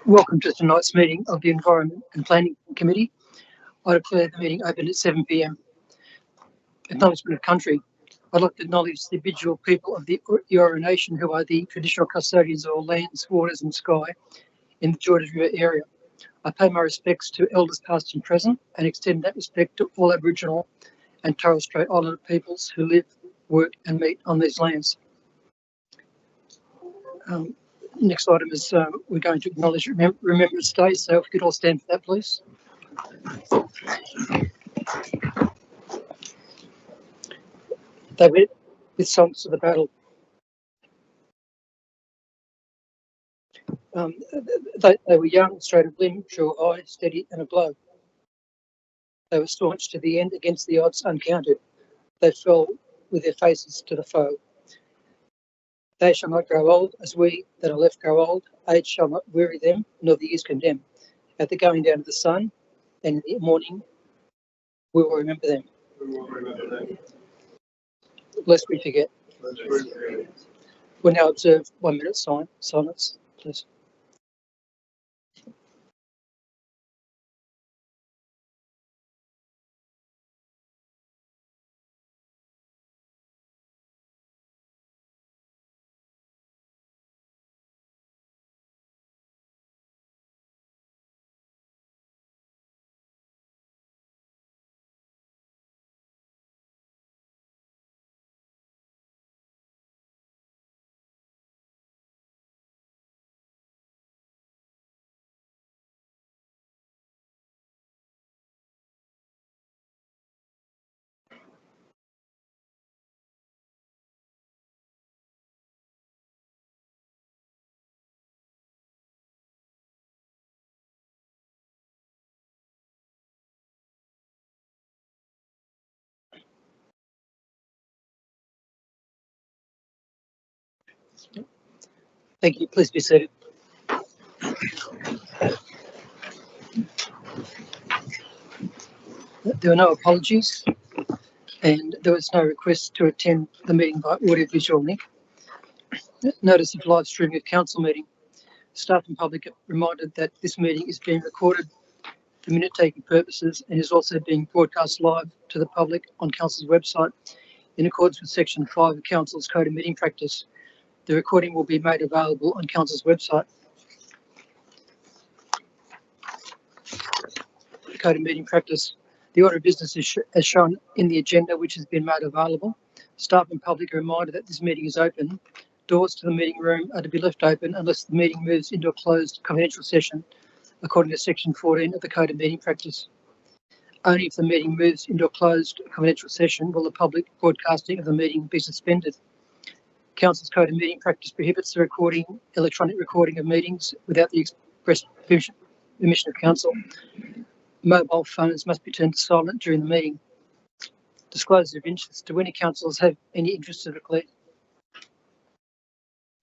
Welcome to tonight's meeting of the Environment and Planning Committee. I declare the meeting open at 7 p.m. Acknowledgement of country. I'd like to acknowledge the Aboriginal people of the Eora Nation, who are the traditional custodians of all lands, waters and sky in the Georges River area. I pay my respects to elders past and present and extend that respect to all Aboriginal and Torres Strait Islander peoples who live, work and meet on these lands. Next item is we're going to acknowledge Remembrance Day, so if we could all stand for that, please. They went with songs to the battle. They were young, straight of limb, true of eye, steady and aglow. They were staunch to the end, against the odds uncounted. They fell with their faces to the foe. They shall not grow old, as we that are left grow old. Age shall not weary them, nor the years condemn. At the going down of the sun, and in the morning, we will remember them. Lest we forget. We'll now observe 1 minute silence, please. Thank you. Please be seated. There were no apologies and there was no request to attend the meeting by audio-visual link. Notice of live streaming of council meeting. Staff and public are reminded that this meeting is being recorded for minute-taking purposes and is also being broadcast live to the public on council's website in accordance with section 5 of council's code of meeting practice. The recording will be made available on council's website. Code of meeting practice. The order of business is as shown in the agenda, which has been made available. Staff and public are reminded that this meeting is open. Doors to the meeting room are to be left open unless the meeting moves into a closed confidential session, according to section 14 of the Code of Meeting Practice. Only if the meeting moves into a closed confidential session will the public broadcasting of the meeting be suspended. Council's Code of Meeting Practice prohibits the electronic recording of meetings without the express permission of council. Mobile phones must be turned to silent during the meeting. Disclosure of interest. Do any councillors have any interest to declare?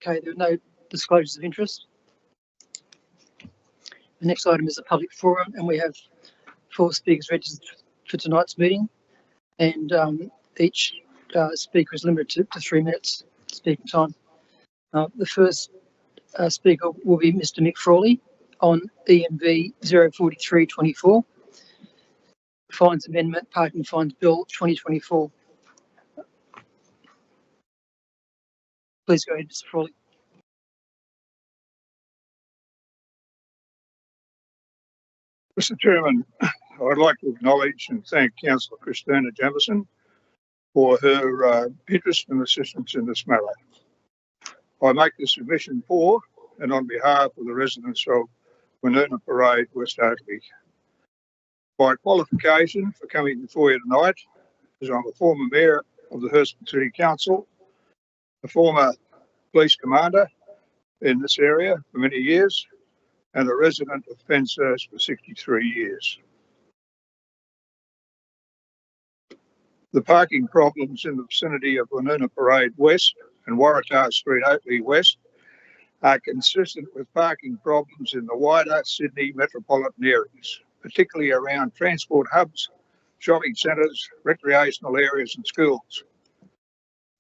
Okay, there are no disclosures of interest. The next item is a public forum, and we have 4 speakers registered for tonight's meeting, and each speaker is limited to 3 minutes speaking time. The first speaker will be Mr. Mick Frawley on EMV 04324, Fines Amendment, Parking Fines Bill 2024. Please go ahead, Mr. Frawley. Mr. Chairman, I'd like to acknowledge and thank Councillor Christina Jamieson for her interest and assistance in this matter. I make this submission for and on behalf of the residents of Woonona Parade, West Oakley. My qualification for coming before you tonight is I'm a former mayor of the Hurston City Council, a former police commander in this area for many years, and a resident of Penshurst for 63 years. The parking problems in the vicinity of Woonona Parade West and Waratah Street, Oakley West, are consistent with parking problems in the wider Sydney metropolitan areas, particularly around transport hubs, shopping centres, recreational areas and schools.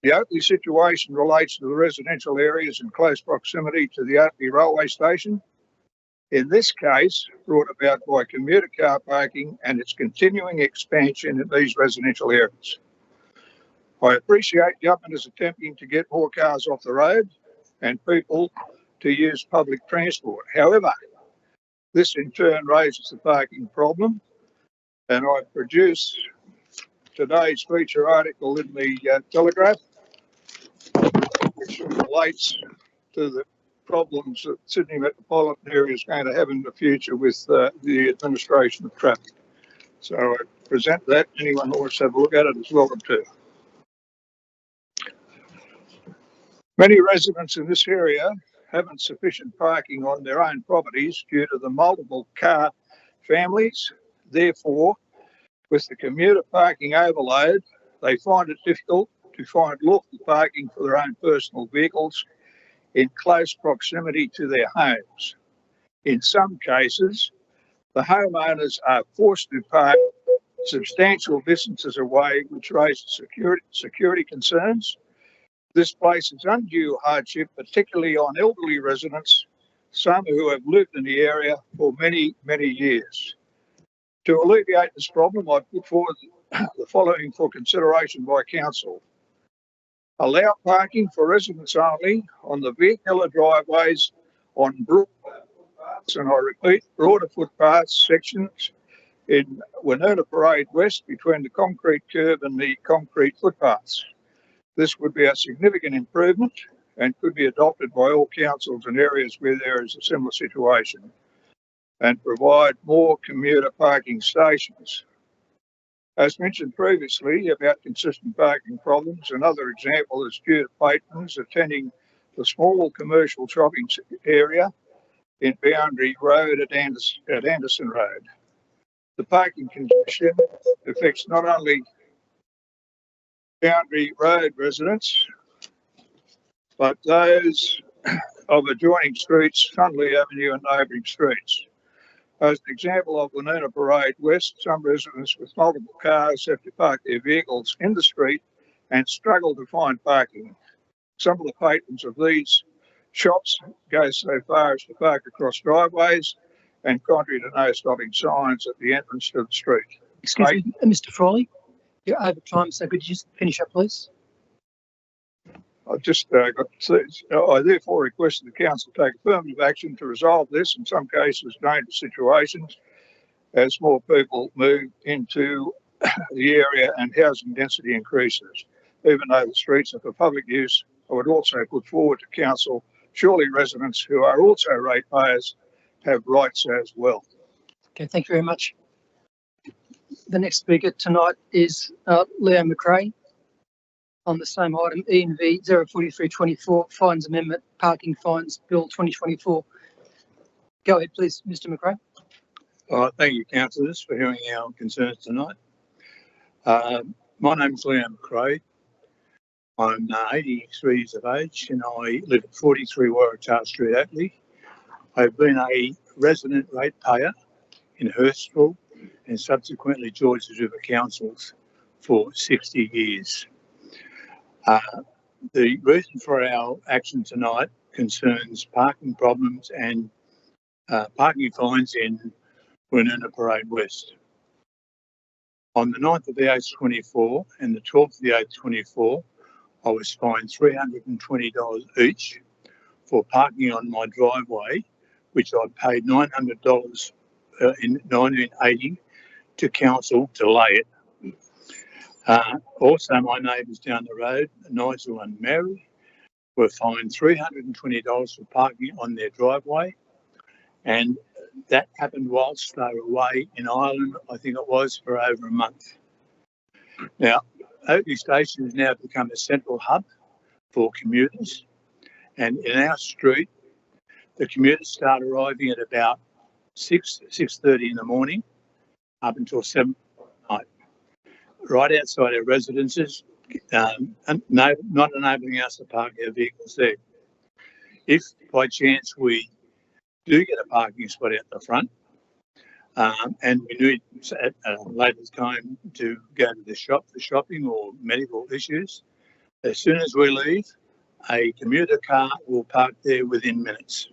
The Oakley situation relates to the residential areas in close proximity to the Oakley railway station, in this case brought about by commuter car parking and its continuing expansion in these residential areas. I appreciate government is attempting to get more cars off the road and people to use public transport. However, this in turn raises the parking problem, and I produced today's feature article in the Telegraph, which relates to the problems that Sydney metropolitan area is going to have in the future with the administration of traffic. So I present that. Anyone who wants to have a look at it is welcome to. Many residents in this area haven't sufficient parking on their own properties due to the multiple car families. Therefore, with the commuter parking overload, they find it difficult to find lawful parking for their own personal vehicles in close proximity to their homes. In some cases, the homeowners are forced to park substantial distances away, which raises security concerns. This places undue hardship, particularly on elderly residents, some who have lived in the area for many, many years. To alleviate this problem, I put forward the following for consideration by council. Allow parking for residents only on the vehicular driveways on broad footpaths, and I repeat, broader footpaths sections in Woonona Parade West between the concrete curb and the concrete footpaths. This would be a significant improvement and could be adopted by all councils in areas where there is a similar situation, and provide more commuter parking stations. As mentioned previously about consistent parking problems, another example is due to patrons attending the small commercial shopping area in Boundary Road at Anderson Road. The parking congestion affects not only Boundary Road residents, but those of adjoining streets, Sunley Avenue and neighbouring streets. As an example of Woonona Parade West, some residents with multiple cars have to park their vehicles in the street and struggle to find parking. Some of the patrons of these shops go so far as to park across driveways and contrary to no stopping signs at the entrance to the street. Excuse me, Mr. Frawley, you're over time, so could you just finish up, please? I've just got to say, I therefore request that the council take affirmative action to resolve this, in some cases dangerous situations, as more people move into the area and housing density increases. Even though the streets are for public use, I would also put forward to council, surely residents who are also ratepayers have rights as well. Okay, thank you very much. The next speaker tonight is Leo McRae on the same item, E&V 04324, Fines Amendment, Parking Fines Bill 2024. Go ahead, please, Mr. McRae. Thank you, councillors, for hearing our concerns tonight. My name is Leo McRae. I'm 83 years of age and I live at 43 Waratah Street, Atley. I've been a resident ratepayer in Hurstville and subsequently Georges River councils for 60 years. The reason for our action tonight concerns parking problems and parking fines in Woonona Parade West. On the 9th of the 8th 24 and the 12th of the 8th 24, I was fined $320 each for parking on my driveway, which I paid $900 in 1980 to council to lay it. Also, my neighbours down the road, Nigel and Mary, were fined $320 for parking on their driveway, and that happened whilst they were away in Ireland, I think it was, for over a month. Now, Oakley Station has now become a central hub for commuters, and in our street, the commuters start arriving at about 6:30 in the morning, up until 7 at night, right outside our residences, not enabling us to park our vehicles there. If by chance we do get a parking spot out the front, and we need at a later time to go to the shop for shopping or medical issues, as soon as we leave, a commuter car will park there within minutes.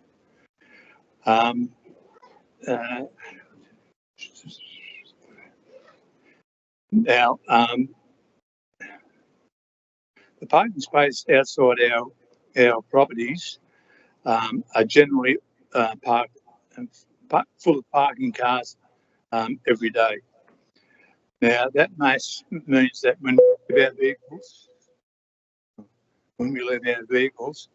Now, the parking space outside our properties are generally parked full of parking cars every day. Now, that means that when we leave our vehicles,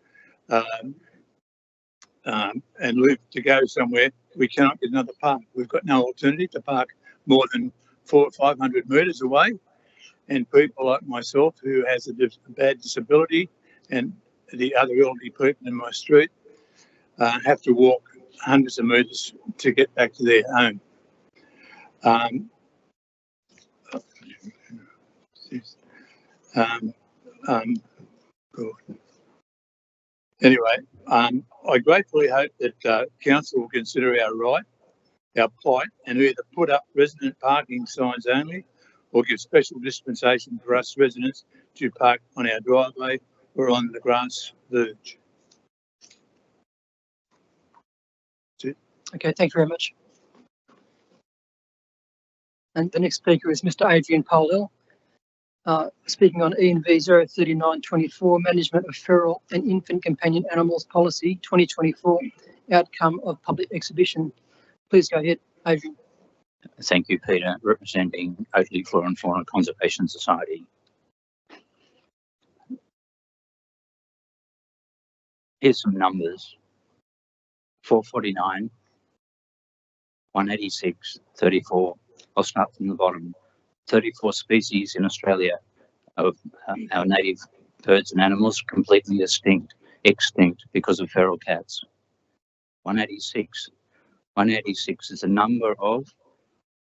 and leave to go somewhere, we cannot get another park. We've got no alternative to park more than 400 or 500 metres away. And people like myself, who has a bad disability, and the other elderly people in my street, have to walk hundreds of metres to get back to their home. Anyway, I gratefully hope that council will consider our plight, and either put up resident parking signs only, or give special dispensation for us residents to park on our driveway or on the grass verge. Okay, thank you very much. And the next speaker is Mr. Adrian Polwell, speaking on ENV 03924, Management of Feral and Infant Companion Animals Policy 2024, Outcome of Public Exhibition. Please go ahead, Adrian. Thank you, Peter, representing Oakley Flora and Fauna Conservation Society. Here's some numbers: 449, 186, 34. I'll start from the bottom. 34 species in Australia of our native birds and animals completely extinct because of feral cats. 186. 186 is the number of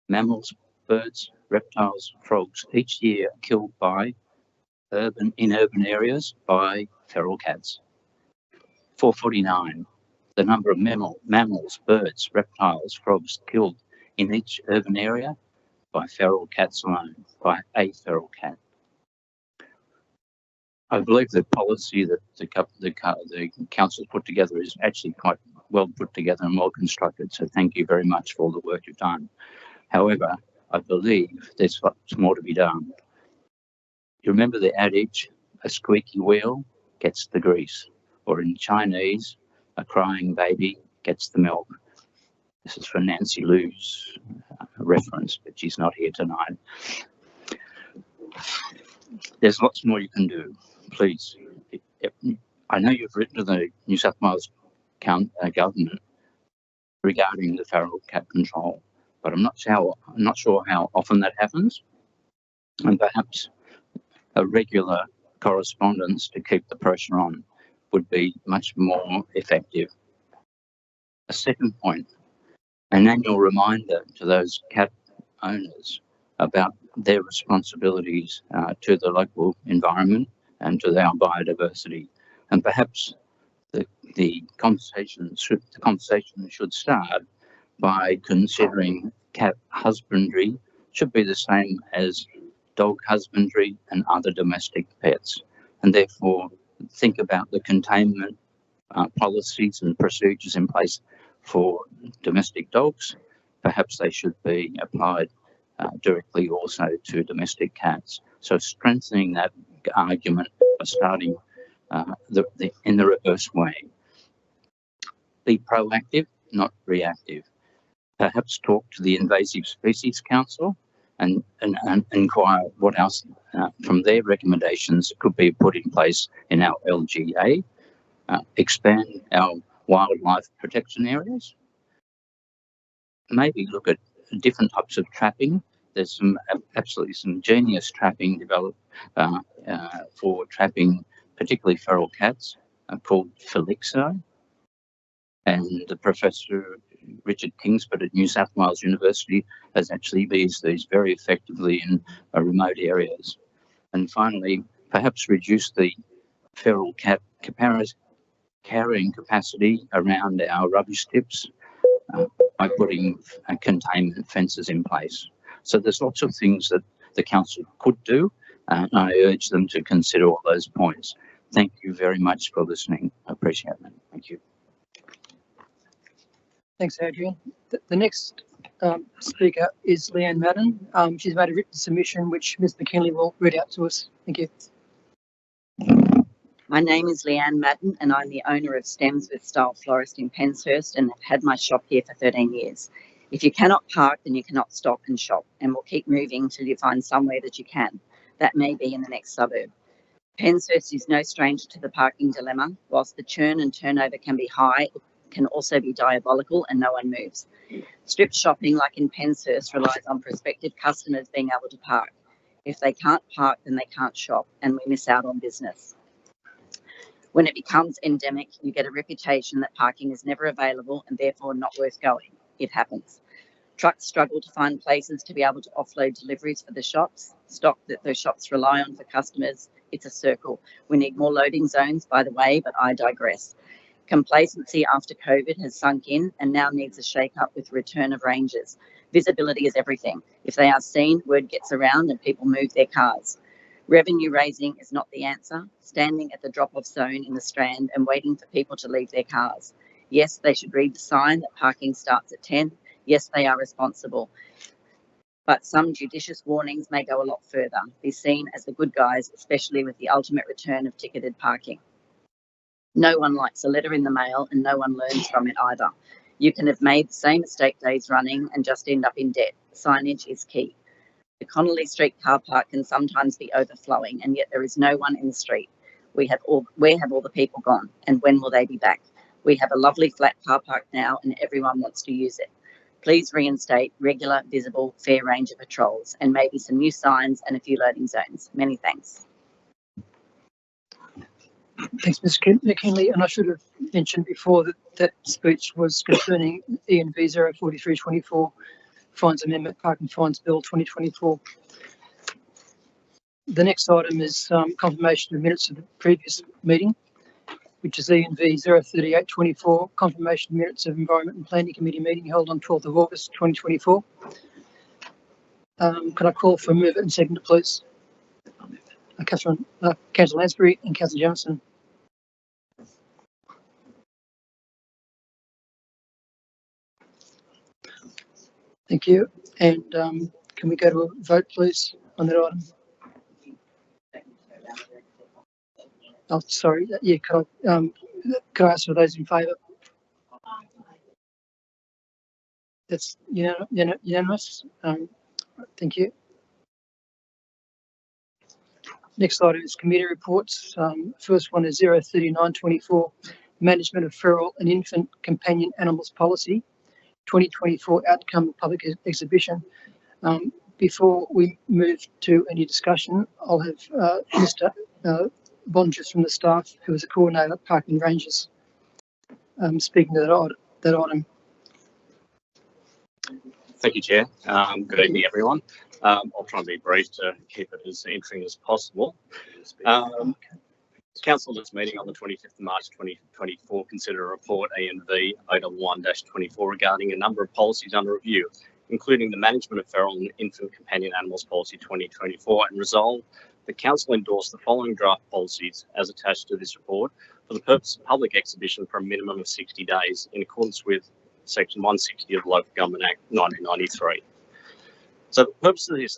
mammals, birds, reptiles, frogs each year killed by in urban areas by feral cats. 449, the number of mammals, birds, reptiles, frogs killed in each urban area by feral cats alone, by a feral cat. I believe the policy that the council's put together is actually quite well put together and well constructed, so thank you very much for all the work you've done. However, I believe there's lots more to be done. You remember the adage, a squeaky wheel gets the grease, or in Chinese, a crying baby gets the milk. This is for Nancy Liu's reference, but she's not here tonight. There's lots more you can do. Please, I know you've written to the New South Wales government regarding the feral cat control, but I'm not sure how often that happens, and perhaps a regular correspondence to keep the pressure on would be much more effective. A second point, an annual reminder to those cat owners about their responsibilities to the local environment and to our biodiversity, and perhaps the conversation should start by considering cat husbandry should be the same as dog husbandry and other domestic pets, and therefore think about the containment policies and procedures in place for domestic dogs. Perhaps they should be applied directly also to domestic cats. So strengthening that argument by starting in the reverse way. Be proactive, not reactive. Perhaps talk to the Invasive Species Council and inquire what else from their recommendations could be put in place in our LGA. Expand our wildlife protection areas. Maybe look at different types of trapping. There's absolutely some genius trapping developed for trapping particularly feral cats called Felixo. And Professor Richard Kingsford at New South Wales University has actually used these very effectively in remote areas. And finally, perhaps reduce the feral cat carrying capacity around our rubbish tips by putting containment fences in place. So there's lots of things that the council could do, and I urge them to consider all those points. Thank you very much for listening. I appreciate that. Thank you. Thanks, Adrian. The next speaker is Leanne Madden. She's made a written submission which Ms McKinley will read out to us. Thank you. My name is Leanne Madden and I'm the owner of Stems with Style Florist in Penshurst and have had my shop here for 13 years. If you cannot park, then you cannot stop and shop, and we'll keep moving till you find somewhere that you can. That may be in the next suburb. Penshurst is no stranger to the parking dilemma. Whilst the churn and turnover can be high, it can also be diabolical and no one moves. Strip shopping, like in Penshurst, relies on prospective customers being able to park. If they can't park, then they can't shop, and we miss out on business. When it becomes endemic, you get a reputation that parking is never available and therefore not worth going. It happens. Trucks struggle to find places to be able to offload deliveries for the shops, stock that those shops rely on for customers. It's a circle. We need more loading zones, by the way, but I digress. Complacency after COVID has sunk in and now needs a shake-up with return of rangers. Visibility is everything. If they are seen, word gets around and people move their cars. Revenue raising is not the answer. Standing at the drop-off zone in the Strand and waiting for people to leave their cars. Yes, they should read the sign that parking starts at 10. Yes, they are responsible. But some judicious warnings may go a lot further. Be seen as the good guys, especially with the ultimate return of ticketed parking. No one likes a letter in the mail and no one learns from it either. You can have made the same estate days running and just end up in debt. Signage is key. The Connolly Street car park can sometimes be overflowing and yet there is no one in the street. Where have all the people gone and when will they be back? We have a lovely flat car park now and everyone wants to use it. Please reinstate regular, visible, fair range of patrols and maybe some new signs and a few loading zones. Many thanks. Thanks, Ms McKinley. And I should have mentioned before that that speech was concerning ENV 04324, Fines Amendment, Parking Fines Bill 2024. The next item is confirmation of minutes of the previous meeting, which is ENV 03824, confirmation of minutes of Environment and Planning Committee meeting held on 12th of August 2024. Can I call for a mover and seconder, please? Councillor Lansbury and Councillor Jamieson. Thank you. And can we go to a vote, please, on that item? Oh, sorry. Yeah, could I ask for those in favour? That's unanimous. Thank you. Next item is committee reports. First one is 03924, Management of Feral and Infant Companion Animals Policy, 2024 Outcome Public Exhibition. Before we move to any discussion, I'll have Mr. Bonges from the staff, who is a coordinator at Parking Rangers, speaking to that item. Thank you, Chair. Good evening, everyone. I'll try and be brief to keep it as interesting as possible. Council at its meeting on the 25th of March 2024 considered a report ENV 011-24 regarding a number of policies under review, including the Management of Feral and Infant Companion Animals Policy 2024, and resolved the Council endorsed the following draft policies as attached to this report for the purpose of public exhibition for a minimum of 60 days in accordance with Section 160 of the Local Government Act 1993. So the purpose of this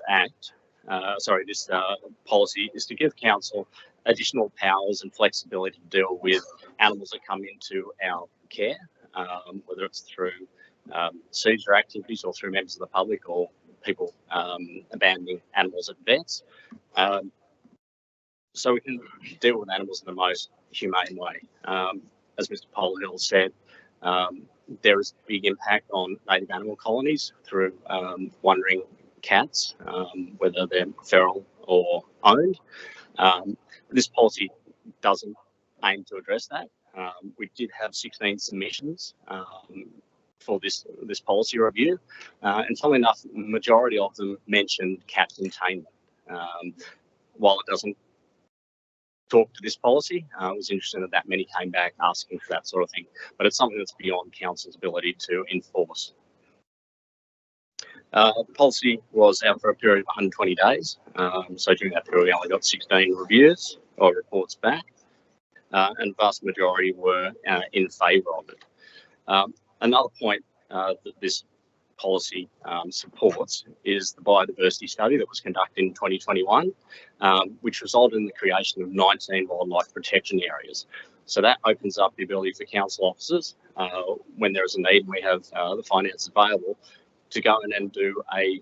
policy is to give Council additional powers and flexibility to deal with animals that come into our care, whether it's through seizure activities or through members of the public or people abandoning animals at vets. So we can deal with animals in the most humane way. As Mr. Polhill said, there is a big impact on native animal colonies through wandering cats, whether they're feral or owned. This policy doesn't aim to address that. We did have 16 submissions for this policy review, and funnily enough, the majority of them mentioned cat containment. While it doesn't talk to this policy, I was interested that many came back asking for that sort of thing, but it's something that's beyond Council's ability to enforce. The policy was out for a period of 120 days, so during that period we only got 16 reviews or reports back, and the vast majority were in favour of it. Another point that this policy supports is the biodiversity study that was conducted in 2021, which resulted in the creation of 19 wildlife protection areas. So that opens up the ability for council officers, when there is a need and we have the finance available, to go in and do a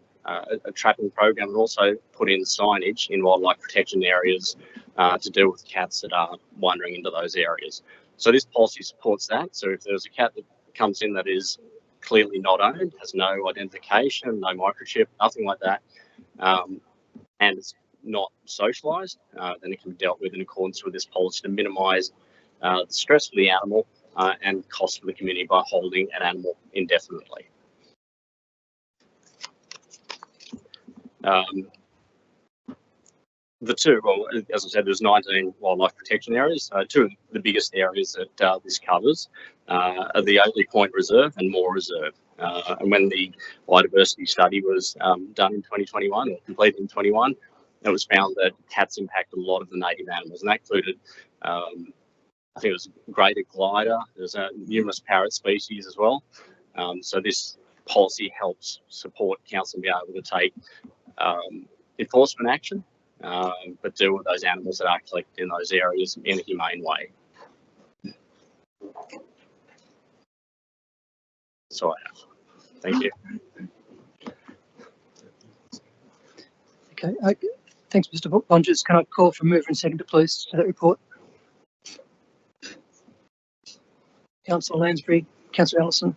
trapping program and also put in signage in wildlife protection areas to deal with cats that are wandering into those areas. So this policy supports that. So if there's a cat that comes in that is clearly not owned, has no identification, no microchip, nothing like that, and it's not socialised, then it can be dealt with in accordance with this policy to minimise the stress for the animal and cost for the community by holding an animal indefinitely. The two, well, as I said, there's 19 wildlife protection areas. Two of the biggest areas that this covers are the Oakley Point Reserve and Moore Reserve. And when the biodiversity study was done in 2021 or completed in 21, it was found that cats impact a lot of the native animals, and that included, I think it was greater glider. There's numerous parrot species as well. So this policy helps support council be able to take enforcement action, but deal with those animals that are collected in those areas in a humane way. So I have. Thank you. Okay, thanks, Mr. Bonges. Can I call for mover and seconder, please, to that report? Councillor Lansbury, Councillor Ellison.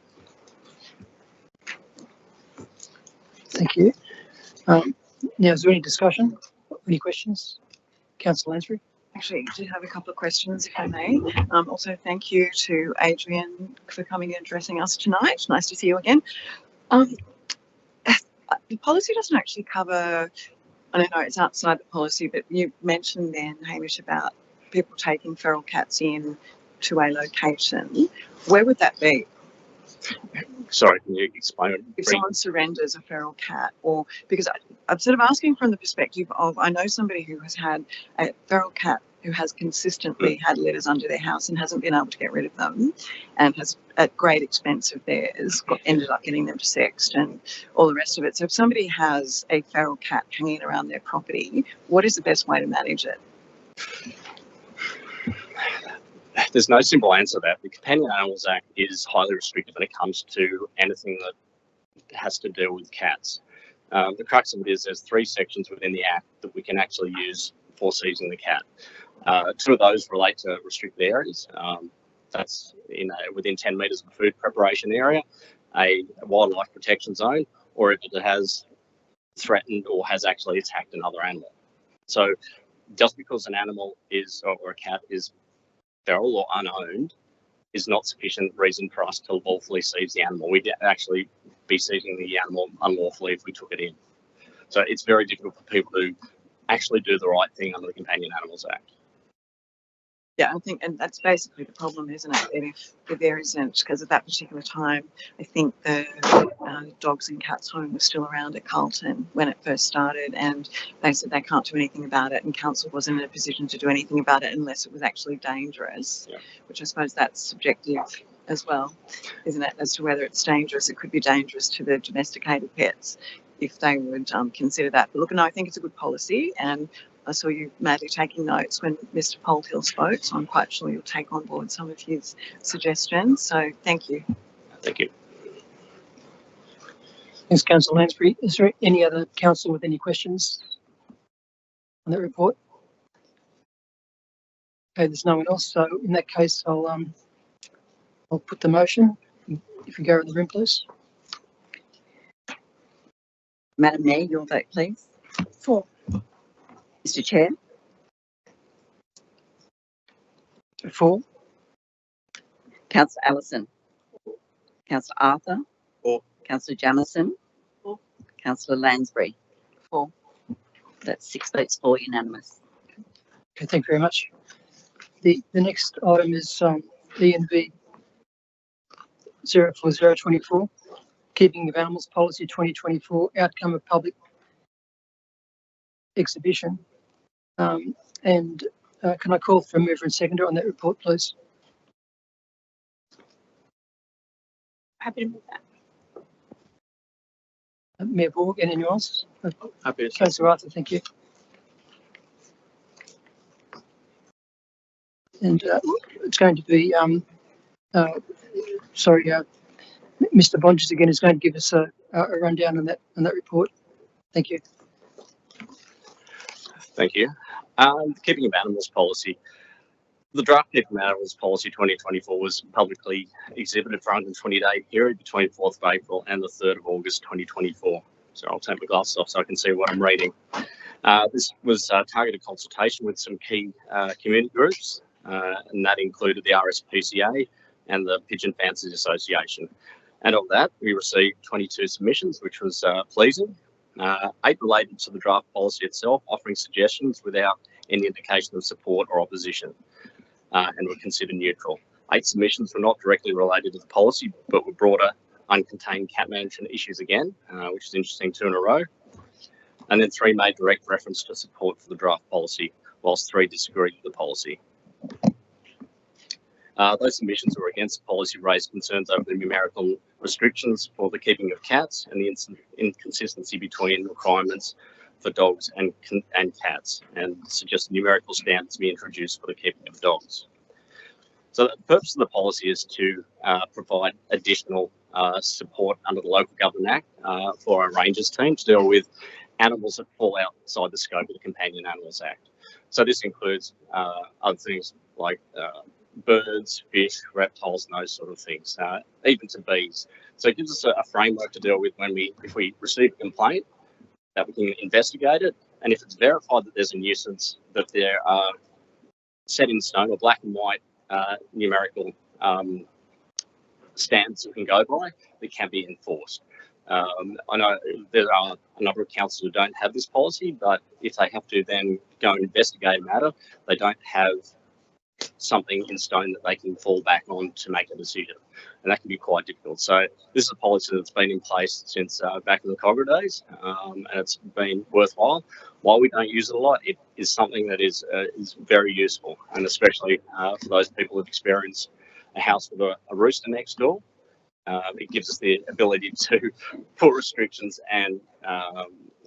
Thank you. Now, is there any discussion? Any questions? Councillor Lansbury. Actually, I did have a couple of questions, if I may. Also, thank you to Adrian for coming and addressing us tonight. Nice to see you again. The policy doesn't actually cover, I don't know, it's outside the policy, but you mentioned then, Hamish, about people taking feral cats in to a location. Where would that be? Sorry, can you explain it? If someone surrenders a feral cat, or because I'm sort of asking from the perspective of, I know somebody who has had a feral cat who has consistently had litters under their house and hasn't been able to get rid of them, and has, at great expense of theirs, ended up getting them sexed and all the rest of it. So if somebody has a feral cat hanging around their property, what is the best way to manage it? There's no simple answer to that. The Companion Animals Act is highly restrictive when it comes to anything that has to do with cats. The crux of it is there's 3 sections within the Act that we can actually use for seizing the cat. 2 of those relate to restricted areas. That's within 10 metres of a food preparation area, a wildlife protection zone, or if it has threatened or has actually attacked another animal. So just because an animal is, or a cat is feral or unowned, is not sufficient reason for us to lawfully seize the animal. We'd actually be seizing the animal unlawfully if we took it in. So it's very difficult for people to actually do the right thing under the Companion Animals Act. Yeah, I think, and that's basically the problem, isn't it? And if there isn't, because at that particular time, I think the dogs and cats home was still around at Carlton when it first started, and they said they can't do anything about it, and council wasn't in a position to do anything about it unless it was actually dangerous, yeah. Which I suppose that's subjective as well, isn't it, as to whether it's dangerous. It could be dangerous to the domesticated pets if they would consider that. But look, no, I think it's a good policy, and I saw you madly taking notes when Mr. Polhill spoke, so I'm quite sure you'll take on board some of his suggestions. So thank you. Thank you. Thanks, Councillor Lansbury. Is there any other council with any questions on that report? Okay, there's no one else. So in that case, I'll put the motion. If you go in the room, please. Madam Mayor, your vote, please. For. Mr. Chair. For. Councillor Allison. Councillor Arthur. For. Councillor Jamieson. For. Councillor Lansbury. For. That's 6 votes for, unanimous. Okay, thank you very much. The next item is ENV 04024, Keeping of Animals Policy 2024, Outcome of Public Exhibition. Can I call for a mover and seconder on that report, please? Happy to move that. Mayor Borg and anyone else? Happy to say. Councillor Arthur, thank you. And it's going to be, Mr. Bonges again is going to give us a rundown on that report. Thank you. Thank you. The Keeping of Animals policy. The draft Keeping of Animals policy 2024 was publicly exhibited for a 120-day period between 4th of April and the 3rd of August 2024. So I'll take my glasses off so I can see what I'm reading. This was targeted consultation with some key community groups, and that included the RSPCA and the Pigeon Fanciers Association. And of that, we received 22 submissions, which was pleasing. 8 related to the draft policy itself, offering suggestions without any indication of support or opposition, and were considered neutral. 8 submissions were not directly related to the policy, but were broader, uncontained cat management issues again, which is interesting, 2 in a row. And then 3 made direct reference to support for the draft policy, whilst 3 disagreed with the policy. Those submissions were against the policy raised concerns over the numerical restrictions for the keeping of cats and the inconsistency between requirements for dogs and cats, and suggest numerical standards be introduced for the keeping of dogs. So the purpose of the policy is to provide additional support under the Local Government Act for our Rangers team to deal with animals that fall outside the scope of the Companion Animals Act. So this includes other things like birds, fish, reptiles, and those sort of things, even to bees. So it gives us a framework to deal with if we receive a complaint, that we can investigate it, and if it's verified that there's a nuisance, that there are set in stone or black and white numerical standards we can go by that can be enforced. I know there are a number of councils who don't have this policy, but if they have to then go and investigate a matter, they don't have something in stone that they can fall back on to make a decision, and that can be quite difficult. So this is a policy that's been in place since back in the Cogra days, and it's been worthwhile. While we don't use it a lot, it is something that is very useful, and especially for those people who've experienced a house with a rooster next door. It gives us the ability to put restrictions and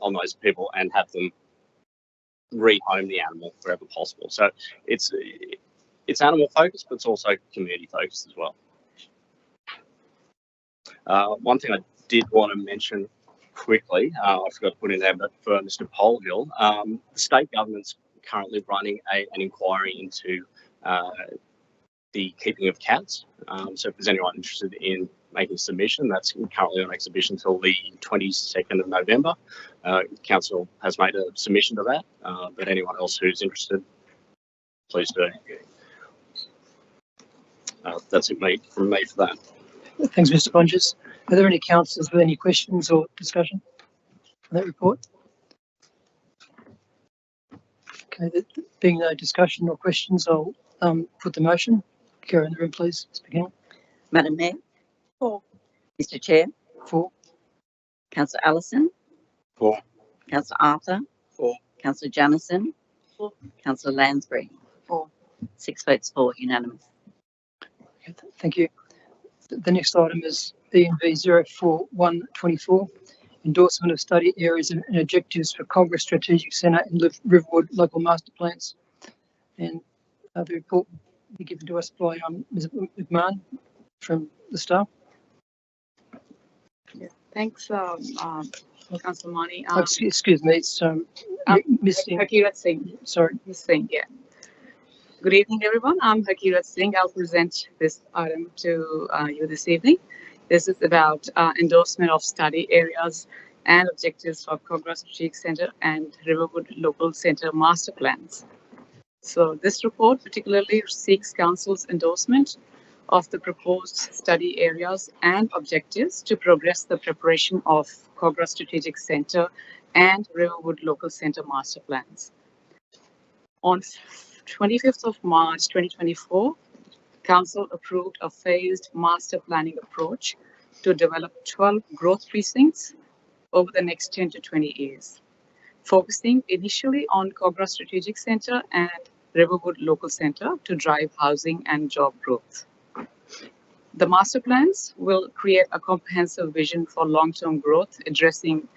on those people and have them rehome the animal wherever possible. So it's animal focused, but it's also community focused as well. One thing I did want to mention quickly, I forgot to put in there, but for Mr. Polhill, the state government's currently running an inquiry into the keeping of cats. So if there's anyone interested in making a submission, that's currently on exhibition until the 22nd of November. Council has made a submission to that, but anyone else who's interested, please do. That's it from me for that. Thanks, Mr. Bonges. Are there any councillors with any questions or discussion on that report? Okay, there being no discussion or questions, I'll put the motion. Karen in the room, please. Speaking. Madam Mayor? For. Mr. Chair? For. Councillor Allison? For. Councillor Arthur? For. Councillor Jamieson? For. Councillor Lansbury? For. 6 votes for, unanimous. Okay, thank you. The next item is ENV 04124, endorsement of study areas and objectives for Cogra Strategic Centre and Riverwood local master plans. And the report will be given to us by Ms. McMahon from the staff. Yeah, thanks, Councillor Mani. Excuse me, it's Ms. Singh. Hakirat Singh. Sorry. Ms. Singh, yeah. Good evening, everyone. I'm Hakirat Singh. I'll present this item to you this evening. This is about endorsement of study areas and objectives for Cogra Strategic Centre and Riverwood Local Centre master plans. So this report particularly seeks Council's endorsement of the proposed study areas and objectives to progress the preparation of Cogra Strategic Centre and Riverwood Local Centre master plans. On 25th of March 2024, Council approved a phased master planning approach to develop 12 growth precincts over the next 10 to 20 years, focusing initially on Cogra Strategic Centre and Riverwood Local Centre to drive housing and job growth. The master plans will create a comprehensive vision for long-term growth, addressing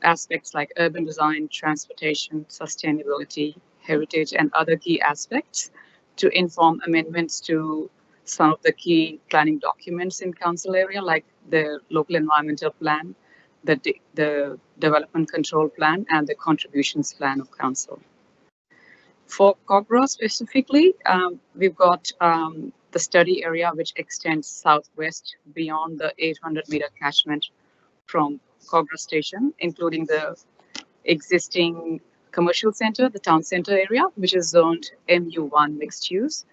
aspects like urban design, transportation, sustainability, heritage, and other key aspects to inform amendments to some of the key planning documents in council area, like the local environmental plan, the development control plan, and the contributions plan of council. For Kogarah specifically, we've got the study area which extends southwest beyond the 800-meter catchment from Kogarah station, including the existing commercial center, the town center area, which is zoned MU1 mixed use.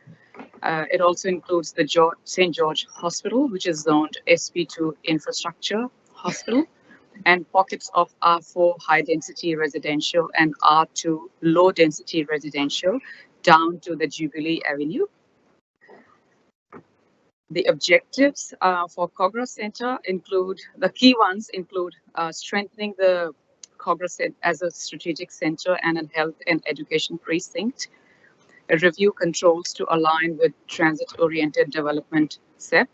It also includes the St. George Hospital, which is zoned SP2 infrastructure hospital, and pockets of R4 high density residential and R2 low density residential down to the Jubilee Avenue. The objectives for Kogarah Centre include, the key ones include strengthening the Kogarah Centre as a strategic centre and a health and education precinct, review controls to align with transit-oriented development (CEP),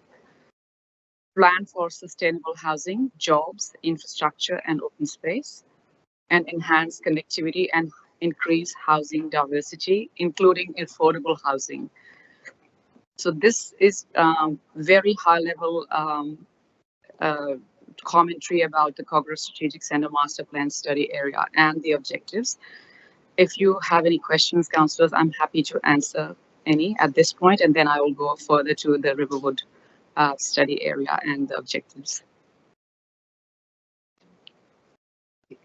plan for sustainable housing, jobs, infrastructure, and open space, and enhance connectivity and increase housing diversity, including affordable housing. So this is very high-level commentary about the Kogarah Strategic Centre Master Plan Study Area and the objectives. If you have any questions, councillors, I'm happy to answer any at this point, and then I will go further to the Riverwood study area and the objectives.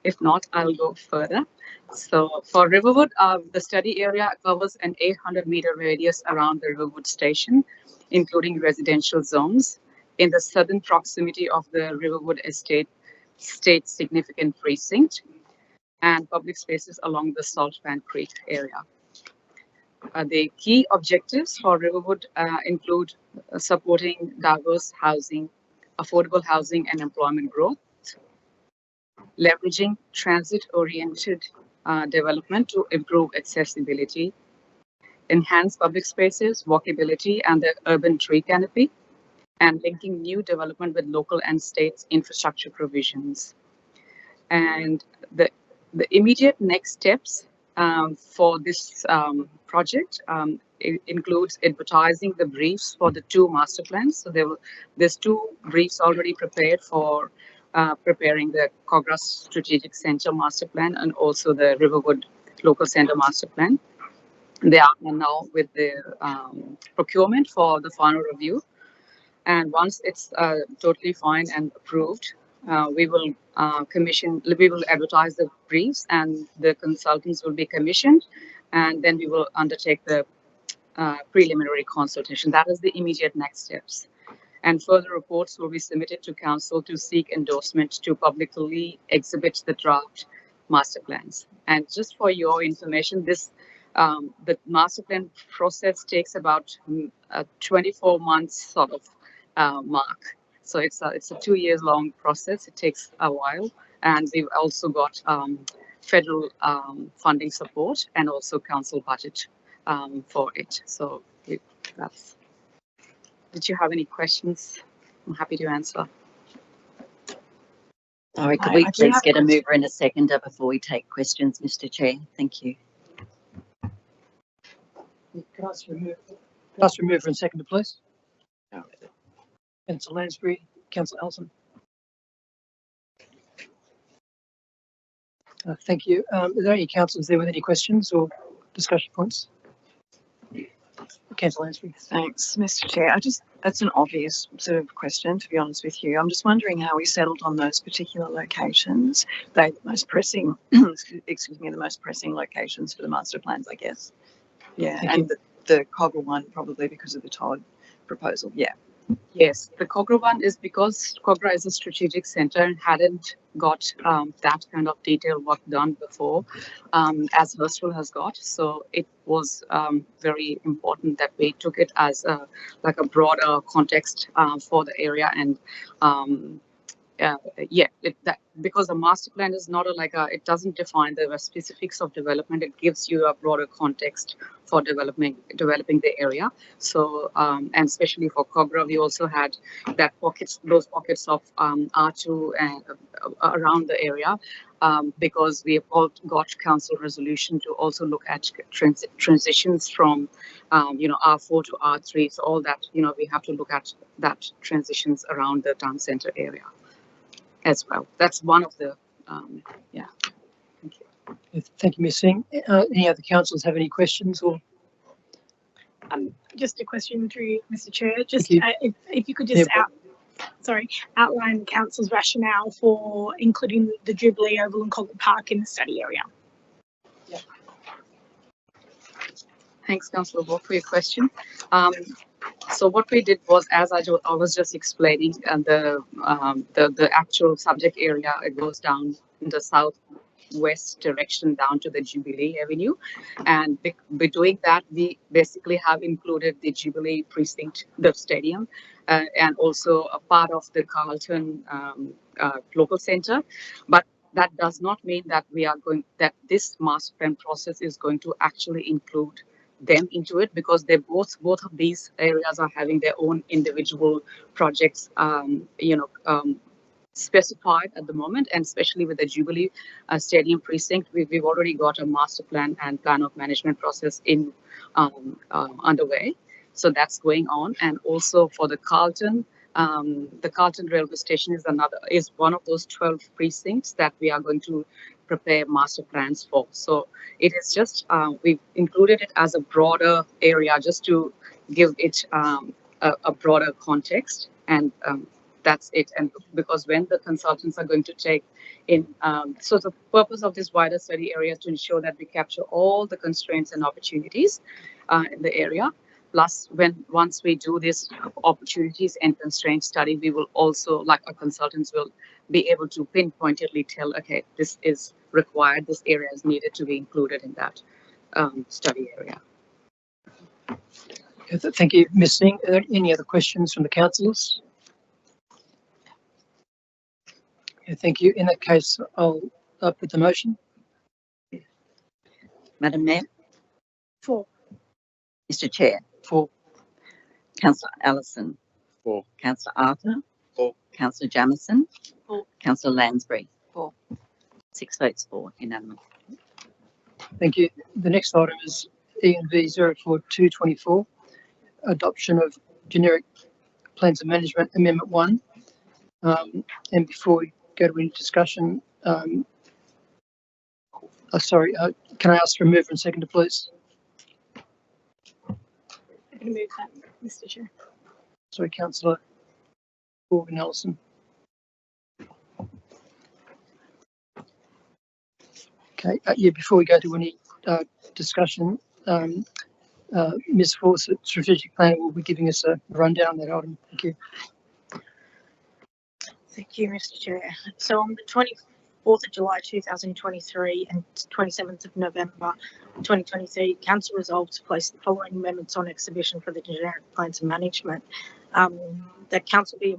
If not, I'll go further. So for Riverwood, the study area covers an 800-meter radius around the Riverwood station, including residential zones in the southern proximity of the Riverwood Estate State Significant Precinct and public spaces along the Saltpan Creek area. The key objectives for Riverwood include supporting diverse housing, affordable housing and employment growth, leveraging transit-oriented development to improve accessibility, enhance public spaces, walkability, and the urban tree canopy, and linking new development with local and state infrastructure provisions. And the immediate next steps for this project includes advertising the briefs for the two master plans. So there's two briefs already prepared for preparing the Kogarah Strategic Centre Master Plan and also the Riverwood Local Centre Master Plan. They are now with the procurement for the final review. And once it's totally fine and approved, we will advertise the briefs and the consultants will be commissioned, and then we will undertake the preliminary consultation. That is the immediate next steps. And further reports will be submitted to council to seek endorsement to publicly exhibit the draft master plans. And just for your information, this the master plan process takes about 24 months sort of mark. So it's a 2 years long process. It takes a while, and we've also got federal funding support and also council budget for it. So that's. Did you have any questions? I'm happy to answer. Sorry, could we please get a mover and a seconder before we take questions, Mr. Chair? Thank you. Can I ask for a mover and seconder, please? Councillor Lansbury, Councillor Ellison. Thank you. Are there any councillors there with any questions or discussion points? Councillor Lansbury. Thanks, Mr. Chair. That's an obvious sort of question, to be honest with you. I'm just wondering how we settled on those particular locations. They're the most pressing, excuse me, the most pressing locations for the master plans, I guess. Yeah, and the Kogarah one probably because of the Todd proposal. Yeah. Yes, the Kogarah one is because Kogarah is a strategic centre and hadn't got that kind of detailed work done before, as Hurstville has got. So it was very important that we took it as like a broader context for the area, and because the master plan is not it doesn't define the specifics of development. It gives you a broader context for developing the area. So and especially for Kogarah, we also had those pockets of R2 and around the area. Because we have all got council resolution to also look at transitions from, R4 to R3. So all that, we have to look at that transitions around the town center area as well. That's one of the, Thank you. Thank you, Ms. Singh. Any other councillors have any questions or? Just a question through Mr. Chair. Just you. if you could just outline council's rationale for including the Jubilee Oval and Cogle Park in the study area. Thanks, Councillor Walk, for your question. So what we did was, as I was just explaining, the actual subject area, it goes down in the southwest direction down to the Jubilee Avenue, and by doing that, we basically have included the Jubilee precinct, the stadium, and also a part of the Carlton local centre. But that does not mean that this master plan process is going to actually include them into it, because they both of these areas are having their own individual projects, specified at the moment, and especially with the Jubilee Stadium precinct, we've already got a master plan and plan of management process in underway. So that's going on, and also for the Carlton railway station is one of those 12 precincts that we are going to prepare master plans for. So it is just we've included it as a broader area just to give it a broader context, and that's it. And because when the consultants are going to take in, so the purpose of this wider study area is to ensure that we capture all the constraints and opportunities in the area. Plus, once we do this opportunities and constraint study, we will also, like our consultants, will be able to pinpointedly tell, okay, this is required, this area is needed to be included in that study area. Thank you, Ms. Singh. Are there any other questions from the councillors? Thank you. In that case, I'll put the motion. Madam Mayor? For. Mr. Chair? For. Councillor Allison? For. Councillor Arthur? For. Councillor Jamieson? For. Councillor Lansbury? For. 6 votes for, unanimous. Thank you. The next item is ENV 04224, adoption of generic plans of management amendment 1. And before we go to any discussion, can I ask for a mover and seconder, please? I'm going to move that, Mr. Chair. Sorry, Councillor Morgan Ellison. Okay, before we go to any discussion, Ms. Force at Strategic Planning will be giving us a rundown on that item. Thank you. Thank you, Mr. Chair. So on the 24th of July 2023 and 27th of November 2023, Council resolved to place the following amendments on exhibition for the generic plans of management. That Council be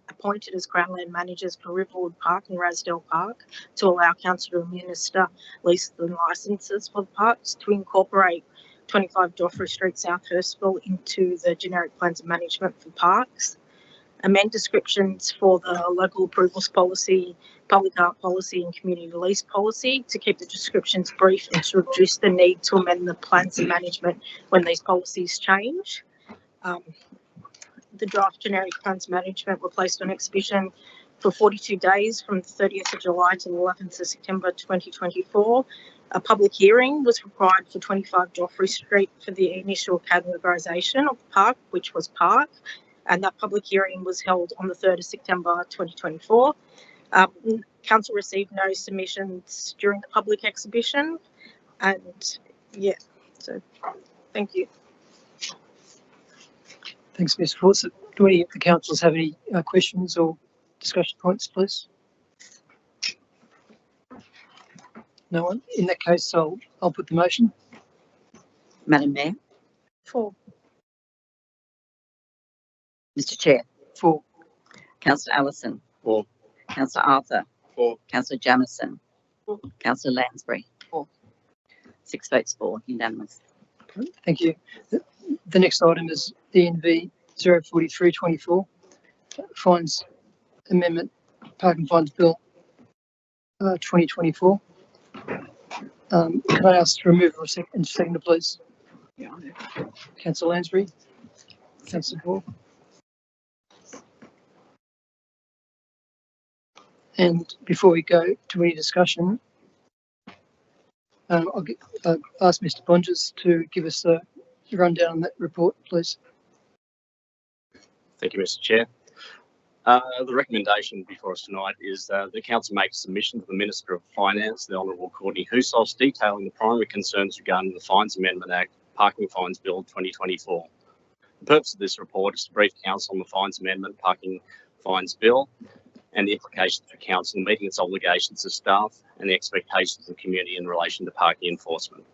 appointed as Crown Land Managers for Riverwood Park and Rasdale Park to allow Council to administer leases and licences for the parks, to incorporate 25 Joffrey Street, South Hurstville into the generic plans of management for parks, amend descriptions for the local approvals policy, public art policy and community release policy to keep the descriptions brief and to reduce the need to amend the plans of management when these policies change. The draft generic plans management were placed on exhibition for 42 days from the 30th of July to the 11th of September 2024. A public hearing was required for 25 Joffrey Street for the initial categorisation of the park, which was park, and that public hearing was held on the 3rd of September 2024. Council received no submissions during the public exhibition, and so thank you. Thanks, Ms. Force. Do any of the councillors have any questions or discussion points, please? No one? In that case, I'll put the motion. Madam Mayor? For. Mr. Chair? For. Councillor Allison? For. Councillor Arthur. For. Councillor Jamieson. For. Councillor Lansbury. For. 6 votes for, unanimous. Thank you. The next item is ENV 04324, fines amendment, parking fines bill 2024. Can I ask to remove a seconder, please? Yeah. Councillor Lansbury, Councillor Hall. And before we go to any discussion, I'll ask Mr. Bonges to give us a rundown on that report, please. Thank you, Mr. Chair. The recommendation before us tonight is the council makes a submission to the Minister of Finance, the Honourable Courtney Houssos, detailing the primary concerns regarding the Fines Amendment Act, Parking Fines Bill 2024. The purpose of this report is to brief council on the Fines Amendment, Parking Fines Bill, and the implications for council in meeting its obligations to staff and the expectations of the community in relation to parking enforcement.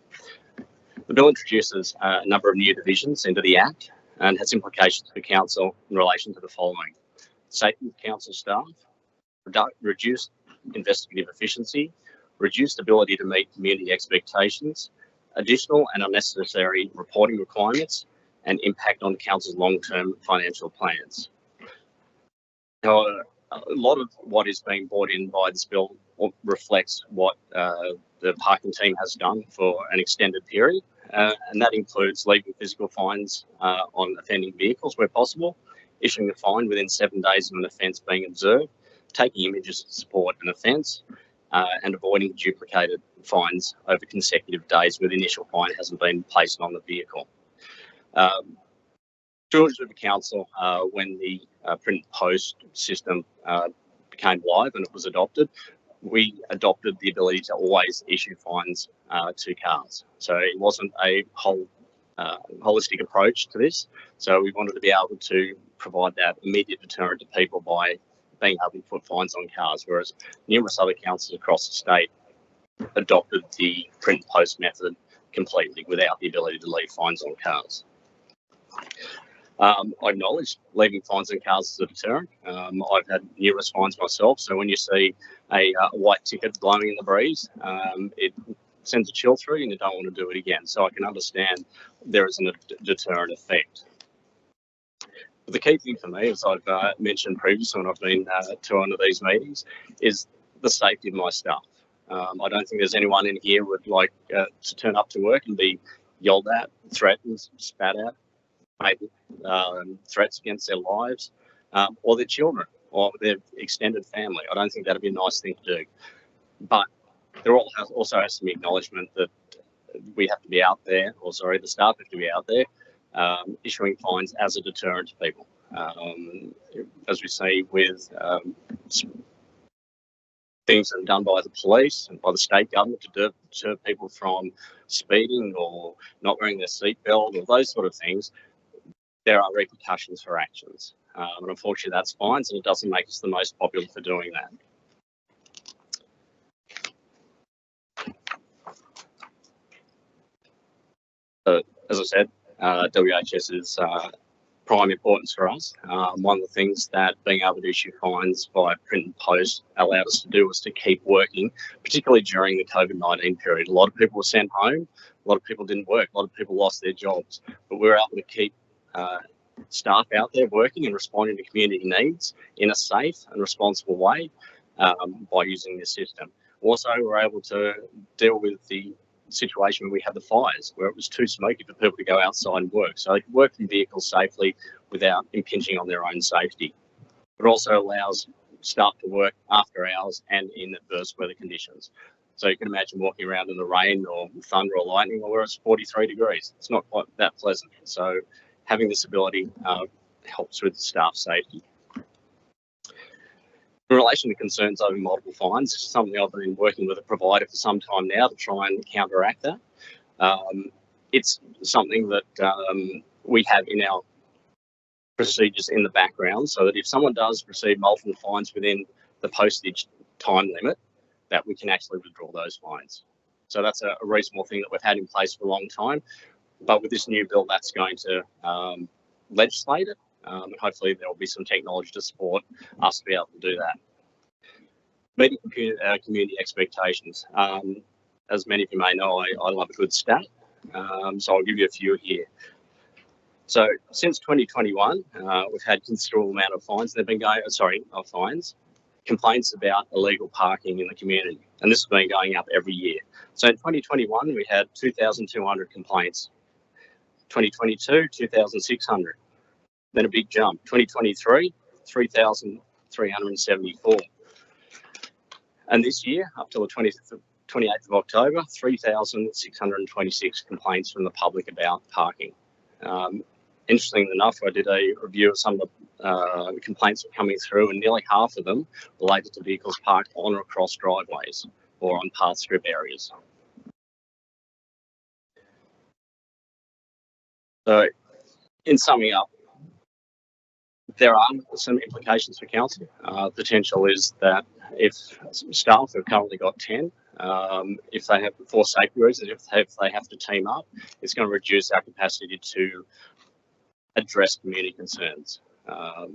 The bill introduces a number of new divisions into the Act and has implications for council in relation to the following: safety of council staff, reduced investigative efficiency, reduced ability to meet community expectations, additional and unnecessary reporting requirements, and impact on council's long-term financial plans. Now, a lot of what is being brought in by this bill reflects what the parking team has done for an extended period, and that includes leaving physical fines on offending vehicles where possible, issuing a fine within 7 days of an offence being observed, taking images to support an offence, and avoiding duplicated fines over consecutive days where the initial fine hasn't been placed on the vehicle. Stewards of the council, when the print and post system became live and it was adopted, we adopted the ability to always issue fines to cars. So it wasn't a holistic approach to this. So we wanted to be able to provide that immediate deterrent to people by being able to put fines on cars, whereas numerous other councils across the state adopted the print and post method completely without the ability to leave fines on cars. I acknowledge leaving fines on cars is a deterrent. I've had numerous fines myself, so when you see a white ticket blowing in the breeze, it sends a chill through and you don't want to do it again. So I can understand there isn't a deterrent effect. But the key thing for me, as I've mentioned previously when I've been to one of these meetings, is the safety of my staff. I don't think there's anyone in here who would like to turn up to work and be yelled at, threatened, spat at, maybe threats against their lives, or their children, or their extended family. I don't think that'd be a nice thing to do. But there also has to be acknowledgement that we have to be out there, or sorry, the staff have to be out there issuing fines as a deterrent to people. As we see with things that are done by the police and by the state government to deter people from speeding or not wearing their seatbelt or those sort of things, there are repercussions for actions. And unfortunately, that's fines, and it doesn't make us the most popular for doing that. So, as I said, WHS is prime importance for us. One of the things that being able to issue fines via print and post allowed us to do was to keep working, particularly during the COVID-19 period. A lot of people were sent home, a lot of people didn't work, a lot of people lost their jobs, but we were able to keep staff out there working and responding to community needs in a safe and responsible way by using this system. Also, we were able to deal with the situation where we had the fires, where it was too smoky for people to go outside and work. So they could work from vehicles safely without impinging on their own safety. It also allows staff to work after hours and in adverse weather conditions. So you can imagine walking around in the rain or thunder or lightning, or where it's 43 degrees. It's not quite that pleasant. So having this ability helps with staff safety. In relation to concerns over multiple fines, this is something I've been working with a provider for some time now to try and counteract that. It's something that we have in our procedures in the background, so that if someone does receive multiple fines within the postage time limit, that we can actually withdraw those fines. So that's a reasonable thing that we've had in place for a long time. But with this new bill, that's going to legislate it. And hopefully there will be some technology to support us to be able to do that. Meeting community expectations. As many of you may know, I love a good stat, so I'll give you a few here. So since 2021, we've had considerable amount of fines. They've been going, complaints about illegal parking in the community, and this has been going up every year. So in 2021, we had 2,200 complaints. 2022, 2,600. Then a big jump. 2023, 3,374. And this year, up till the 28th of October, 3,626 complaints from the public about parking. Interestingly enough, I did a review of some of the complaints that were coming through, and nearly half of them related to vehicles parked on or across driveways or on path strip areas. So, in summing up, there are some implications for council. Potential is that if staff have currently got 10, if they have, for safety reasons, if they have to team up, it's going to reduce our capacity to address community concerns. I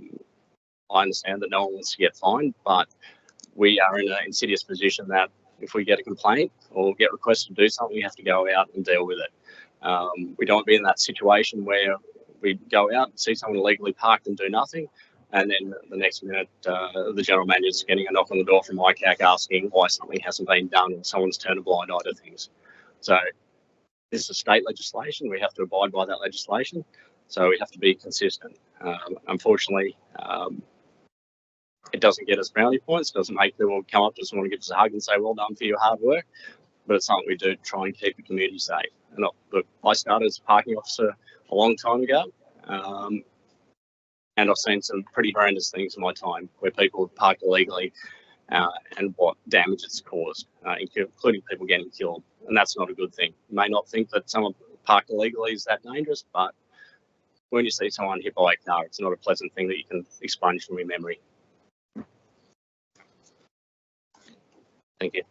understand that no one wants to get fined, but we are in an insidious position that if we get a complaint or get requests to do something, we have to go out and deal with it. We don't want to be in that situation where we go out and see someone illegally parked and do nothing, and then the next minute the general manager is getting a knock on the door from ICAC asking why something hasn't been done, and someone's turned a blind eye to things. So this is state legislation. We have to abide by that legislation. So we have to be consistent. Unfortunately, it doesn't get us brownie points, doesn't make people come up to us and want to give us a hug and say, well done for your hard work, but it's something we do to try and keep the community safe. And look, I started as a parking officer a long time ago, and I've seen some pretty horrendous things in my time where people have parked illegally and what damage it's caused, including people getting killed. And that's not a good thing. You may not think that someone parked illegally is that dangerous, but when you see someone hit by a car, it's not a pleasant thing that you can expunge from your memory. Thank you.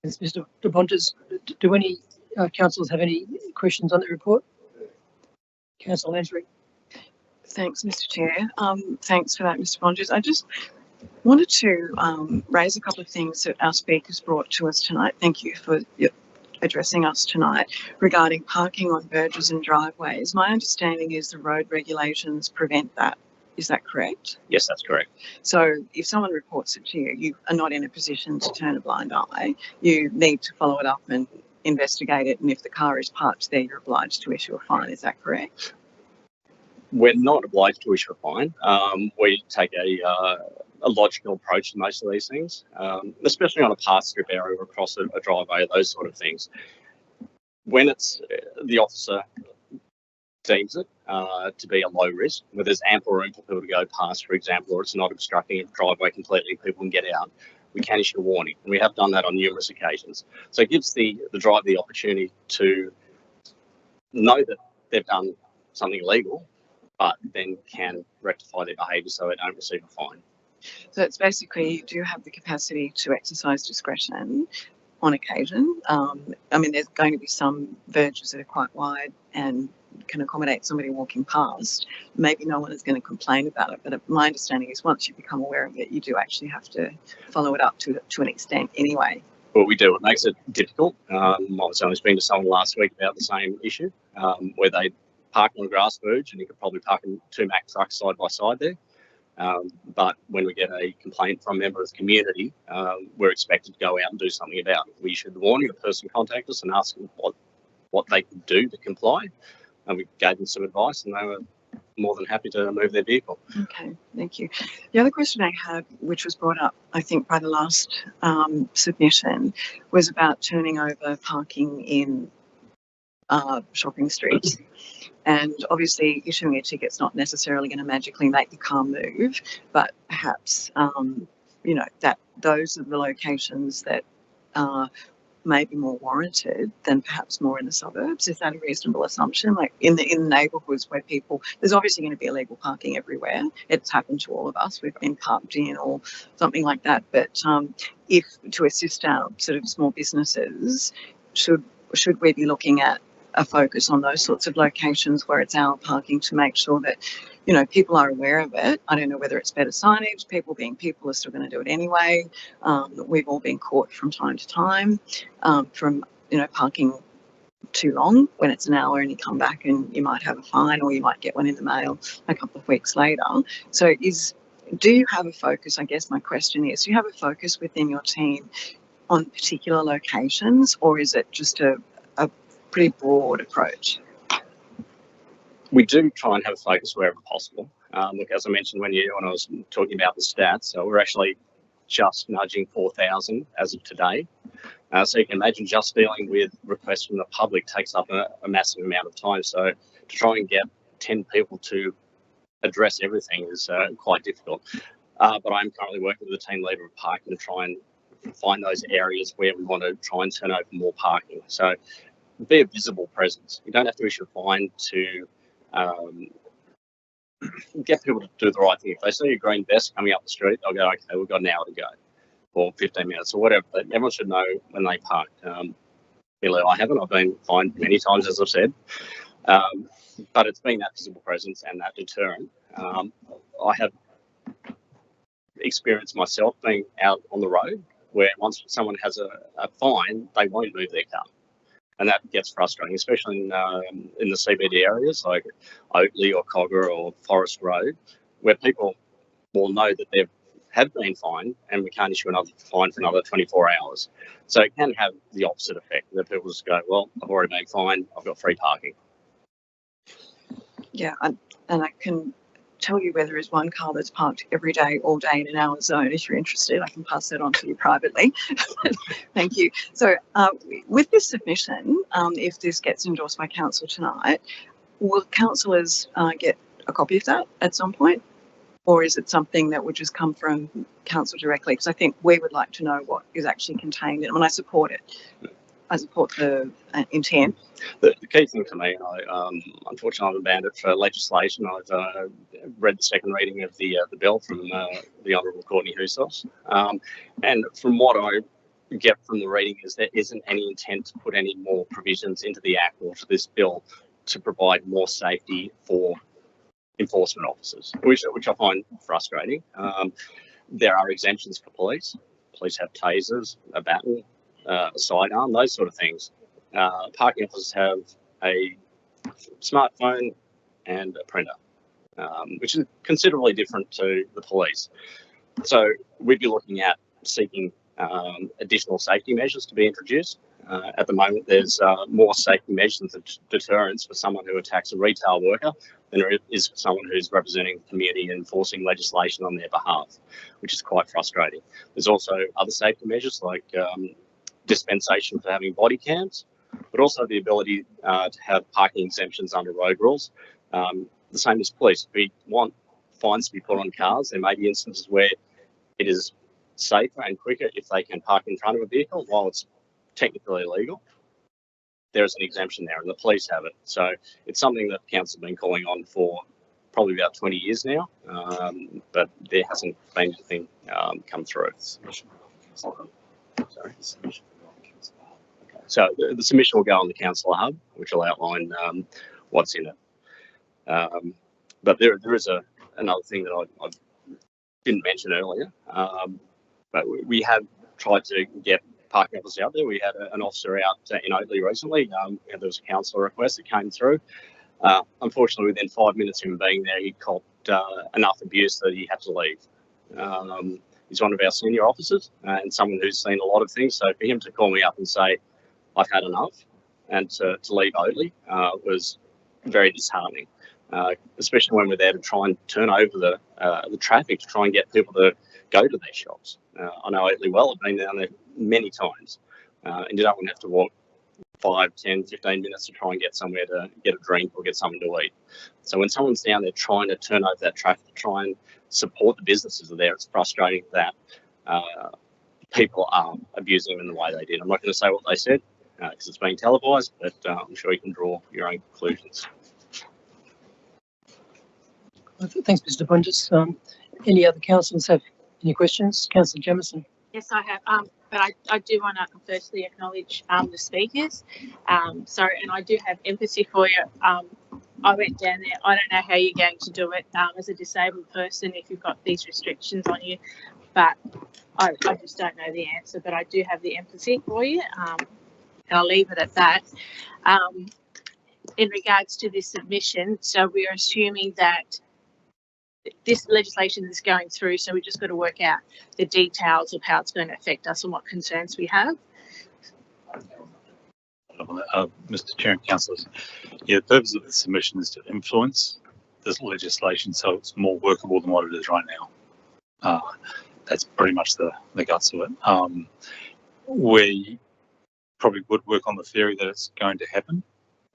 Thanks, Mr. De Pontes. Do any councillors have any questions on the report? Councillor Lansbury. Thanks, Mr. Chair. Thanks for that, Mr. Pontes. I just wanted to raise a couple of things that our speakers brought to us tonight. Thank you for addressing us tonight regarding parking on verges and driveways. My understanding is the road regulations prevent that. Is that correct? Yes, that's correct. So if someone reports it to you, you are not in a position to turn a blind eye. You need to follow it up and investigate it. And if the car is parked there, you're obliged to issue a fine. Is that correct? We're not obliged to issue a fine. We take a logical approach to most of these things, especially on a path strip area or across a driveway, those sort of things. When it's the officer deems it to be a low risk, where there's ample room for people to go past, for example, or it's not obstructing a driveway completely, people can get out, we can issue a warning. And we have done that on numerous occasions. So it gives the driver the opportunity to know that they've done something illegal, but then can rectify their behaviour so they don't receive a fine. So it's basically you do have the capacity to exercise discretion on occasion. I mean, there's going to be some verges that are quite wide and can accommodate somebody walking past. Maybe no one is going to complain about it, but my understanding is once you become aware of it, you do actually have to follow it up to an extent anyway. Well, we do. It makes it difficult. I was only speaking to someone last week about the same issue, where they parked on a grass verge, and you could probably park in 2 Mack trucks side by side there. But when we get a complaint from a member of the community, we're expected to go out and do something about it. We issued the warning, the person contacted us and asked them what they could do to comply. And we gave them some advice, and they were more than happy to move their vehicle. Okay, thank you. The other question I had, which was brought up, I think, by the last submission, was about turning over parking in shopping streets. And obviously issuing a ticket's not necessarily going to magically make the car move, but perhaps, you know, that those are the locations that may be more warranted than perhaps more in the suburbs. Is that a reasonable assumption? Like in the neighbourhoods where people, there's obviously going to be illegal parking everywhere. It's happened to all of us. We've been parked in or something like that. But if to assist our sort of small businesses, should we be looking at a focus on those sorts of locations where it's hour parking to make sure that, you know, people are aware of it. I don't know whether it's better signage, people being people are still going to do it anyway. We've all been caught from time to time from, you know, parking too long when it's an hour and you come back and you might have a fine or you might get one in the mail a couple of weeks later. So do you have a focus? I guess my question is, do you have a focus within your team on particular locations, or is it just a pretty broad approach? We do try and have a focus wherever possible. Look, as I mentioned when I was talking about the stats, so we're actually just nudging 4,000 as of today. So you can imagine just dealing with requests from the public takes up a massive amount of time. So to try and get 10 people to address everything is quite difficult. But I'm currently working with the team leader of parking to try and find those areas where we want to try and turn over more parking. So be a visible presence. You don't have to issue a fine to get people to do the right thing. If they see a green vest coming up the street, they'll go, okay, we've got an hour to go, or 15 minutes, or whatever. But everyone should know when they park. Really, I haven't. I've been fined many times, as I've said. But it's being that visible presence and that deterrent. I have experienced myself being out on the road where once someone has a fine, they won't move their car. And that gets frustrating, especially in the CBD areas like Oakley or Cogger or Forest Road, where people will know that they have been fined and we can't issue another fine for another 24 hours. So it can have the opposite effect, that people just go, well, I've already been fined, I've got free parking. Yeah, and I can tell you where there is one car that's parked every day, all day in an hour zone. If you're interested, I can pass that on to you privately. Thank you. So with this submission, if this gets endorsed by council tonight, will councillors get a copy of that at some point? Or is it something that would just come from council directly? Because I think we would like to know what is actually contained in it. And I support it. I support the intent. The key thing for me, unfortunately, I'm a bandit for legislation. I've read the second reading of the bill from the Honourable Courtney Houssos. And from what I get from the reading is there isn't any intent to put any more provisions into the Act or to this bill to provide more safety for enforcement officers, which I find frustrating. There are exemptions for police. Police have tasers, a baton, a sidearm, those sort of things. Parking officers have a smartphone and a printer, which is considerably different to the police. So we'd be looking at seeking additional safety measures to be introduced. At the moment, there's more safety measures and deterrence for someone who attacks a retail worker than there is for someone who's representing the community and enforcing legislation on their behalf, which is quite frustrating. There's also other safety measures like dispensation for having body cams, but also the ability to have parking exemptions under road rules. The same as police. If we want fines to be put on cars, there may be instances where it is safer and quicker if they can park in front of a vehicle while it's technically illegal. There's an exemption there and the police have it. So it's something that council have been calling on for probably about 20 years now, but there hasn't been anything come through. Sorry. So the submission will go on the Councillor Hub, which will outline what's in it. But there is another thing that I didn't mention earlier, but we have tried to get parking officers out there. We had an officer out in Oakley recently. There was a councillor request that came through. Unfortunately, within 5 minutes of him being there, he copped enough abuse that he had to leave. He's one of our senior officers and someone who's seen a lot of things. So for him to call me up and say, I've had enough, and to leave Oakley was very disheartening, especially when we're there to try and turn over the traffic to try and get people to go to their shops. I know Oakley well. I've been down there many times, and you don't want to have to walk 5, 10, 15 minutes to try and get somewhere to get a drink or get something to eat. So when someone's down there trying to turn over that traffic, to try and support the businesses that are there, it's frustrating that people are abusing them in the way they did. I'm not going to say what they said because it's being televised, but I'm sure you can draw your own conclusions. Thanks, Mr. Bunges. Any other councillors have any questions? Councillor Jamieson. Yes, I have. but I do want to firstly acknowledge the speakers. And I do have empathy for you. I went down there. I don't know how you're going to do it as a disabled person if you've got these restrictions on you, but I just don't know the answer. But I do have the empathy for you, and I'll leave it at that. In regards to this submission, so we are assuming that this legislation is going through, so we just got to work out the details of how it's going to affect us and what concerns we have. Mr. Chair and councillors, the purpose of the submission is to influence this legislation so it's more workable than what it is right now. That's pretty much the guts of it. We probably would work on the theory that it's going to happen,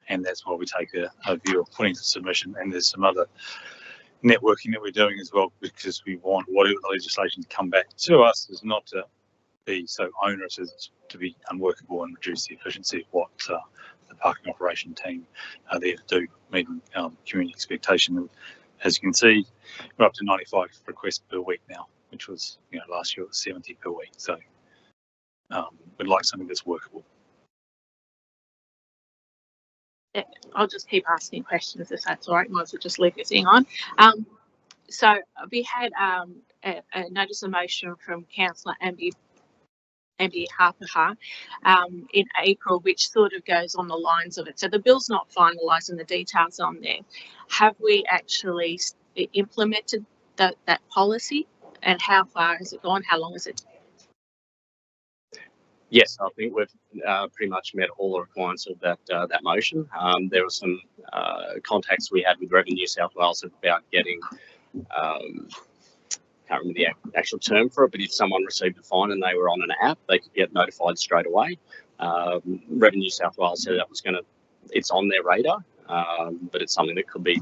and that's why we take a view of putting the submission. And there's some other networking that we're doing as well, because we want whatever the legislation to come back to us is not to be so onerous as to be unworkable and reduce the efficiency of what the parking operation team are there to do, meeting community expectation. And as you can see, we're up to 95 requests per week now, which was, last year it was 70 per week. So we'd like something that's workable. I'll just keep asking questions if that's all right. Might as well just leave your thing on. So we had a notice of motion from Councillor Ambi Harper in April, which sort of goes on the lines of it. So the bill's not finalised and the details on there. Have we actually implemented that policy, and how far has it gone? How long has it? Yes, I think we've pretty much met all the requirements of that motion. There were some contacts we had with Revenue New South Wales about getting, can't remember the actual term for it, but if someone received a fine and they were on an app, they could get notified straight away. Revenue New South Wales said that was it's on their radar, but it's something that could be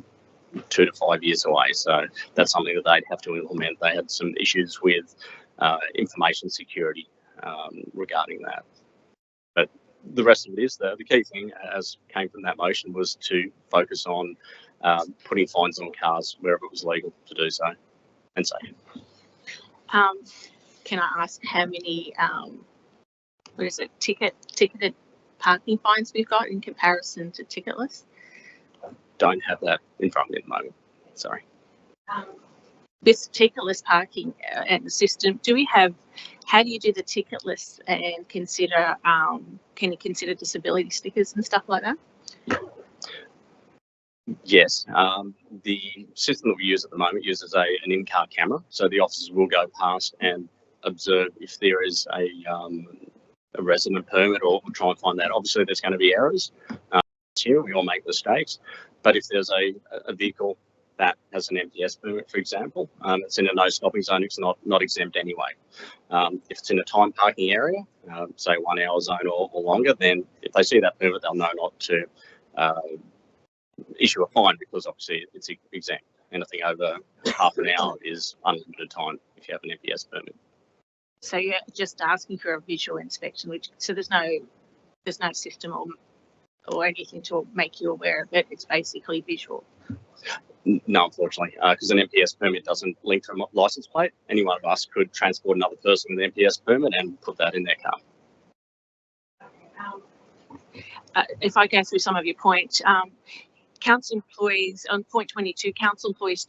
2 to 5 years away. So that's something that they'd have to implement. They had some issues with information security regarding that. But the rest of it is the key thing, as came from that motion, was to focus on putting fines on cars wherever it was legal to do so and safe. Can I ask how many ticketed parking fines we've got in comparison to ticketless? Don't have that in front of me at the moment. Sorry. This ticketless parking and the system, how do you do the ticketless and consider, can you consider disability stickers and stuff like that? Yes, the system that we use at the moment uses an in-car camera, so the officers will go past and observe if there is a resident permit, or try and find that. Obviously, there's going to be errors. Here, we all make mistakes, but if there's a vehicle that has an MPS permit, for example, it's in a no stopping zone, it's not exempt anyway. If it's in a time parking area, say 1 hour zone or longer, then if they see that permit, they'll know not to issue a fine, because obviously it's exempt. Anything over half an hour is unlimited time if you have an MPS permit. So you're just asking for a visual inspection, so there's no system or anything to make you aware of it. It's basically visual. No, unfortunately, because an MPS permit doesn't link to a license plate. Any one of us could transport another person with an MPS permit and put that in their car. If I go through some of your points, council employees on point 22, council employees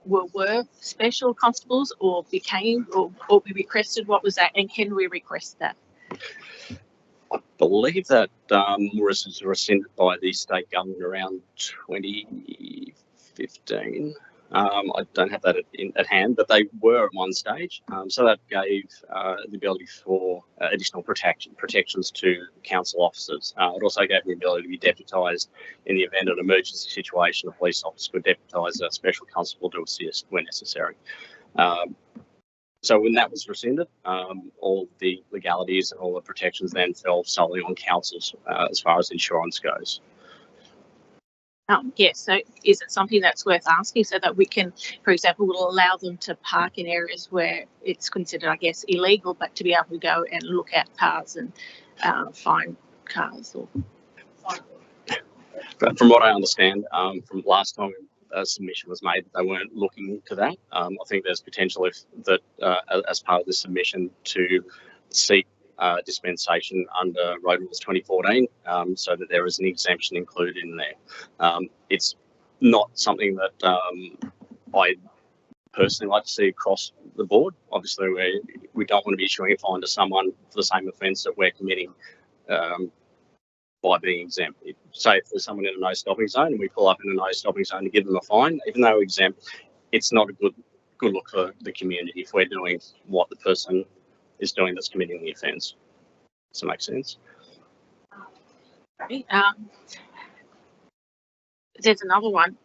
were special constables or became or we requested. What was that, and can we request that? I believe that was rescinded by the state government around 2015. I don't have that at hand, but they were at one stage. So that gave the ability for additional protections to council officers. It also gave the ability to be deputised in the event of an emergency situation. A police officer could deputise a special constable to assist when necessary. So when that was rescinded, all the legalities and all the protections then fell solely on councils as far as insurance goes. Yes, so is it something that's worth asking so that we can, for example, will allow them to park in areas where it's considered, I guess, illegal, but to be able to go and look at cars and find cars? Or from what I understand, from last time a submission was made, they weren't looking to that. I think there's potential as part of the submission to seek dispensation under Road Rules 2014, so that there is an exemption included in there. It's not something that I personally like to see across the board. Obviously, we don't want to be issuing a fine to someone for the same offence that we're committing by being exempt. Say if there's someone in a no stopping zone and we pull up in a no stopping zone to give them a fine, even though we're exempt, it's not a good look for the community if we're doing what the person is doing that's committing the offence. Does that make sense? There's another one.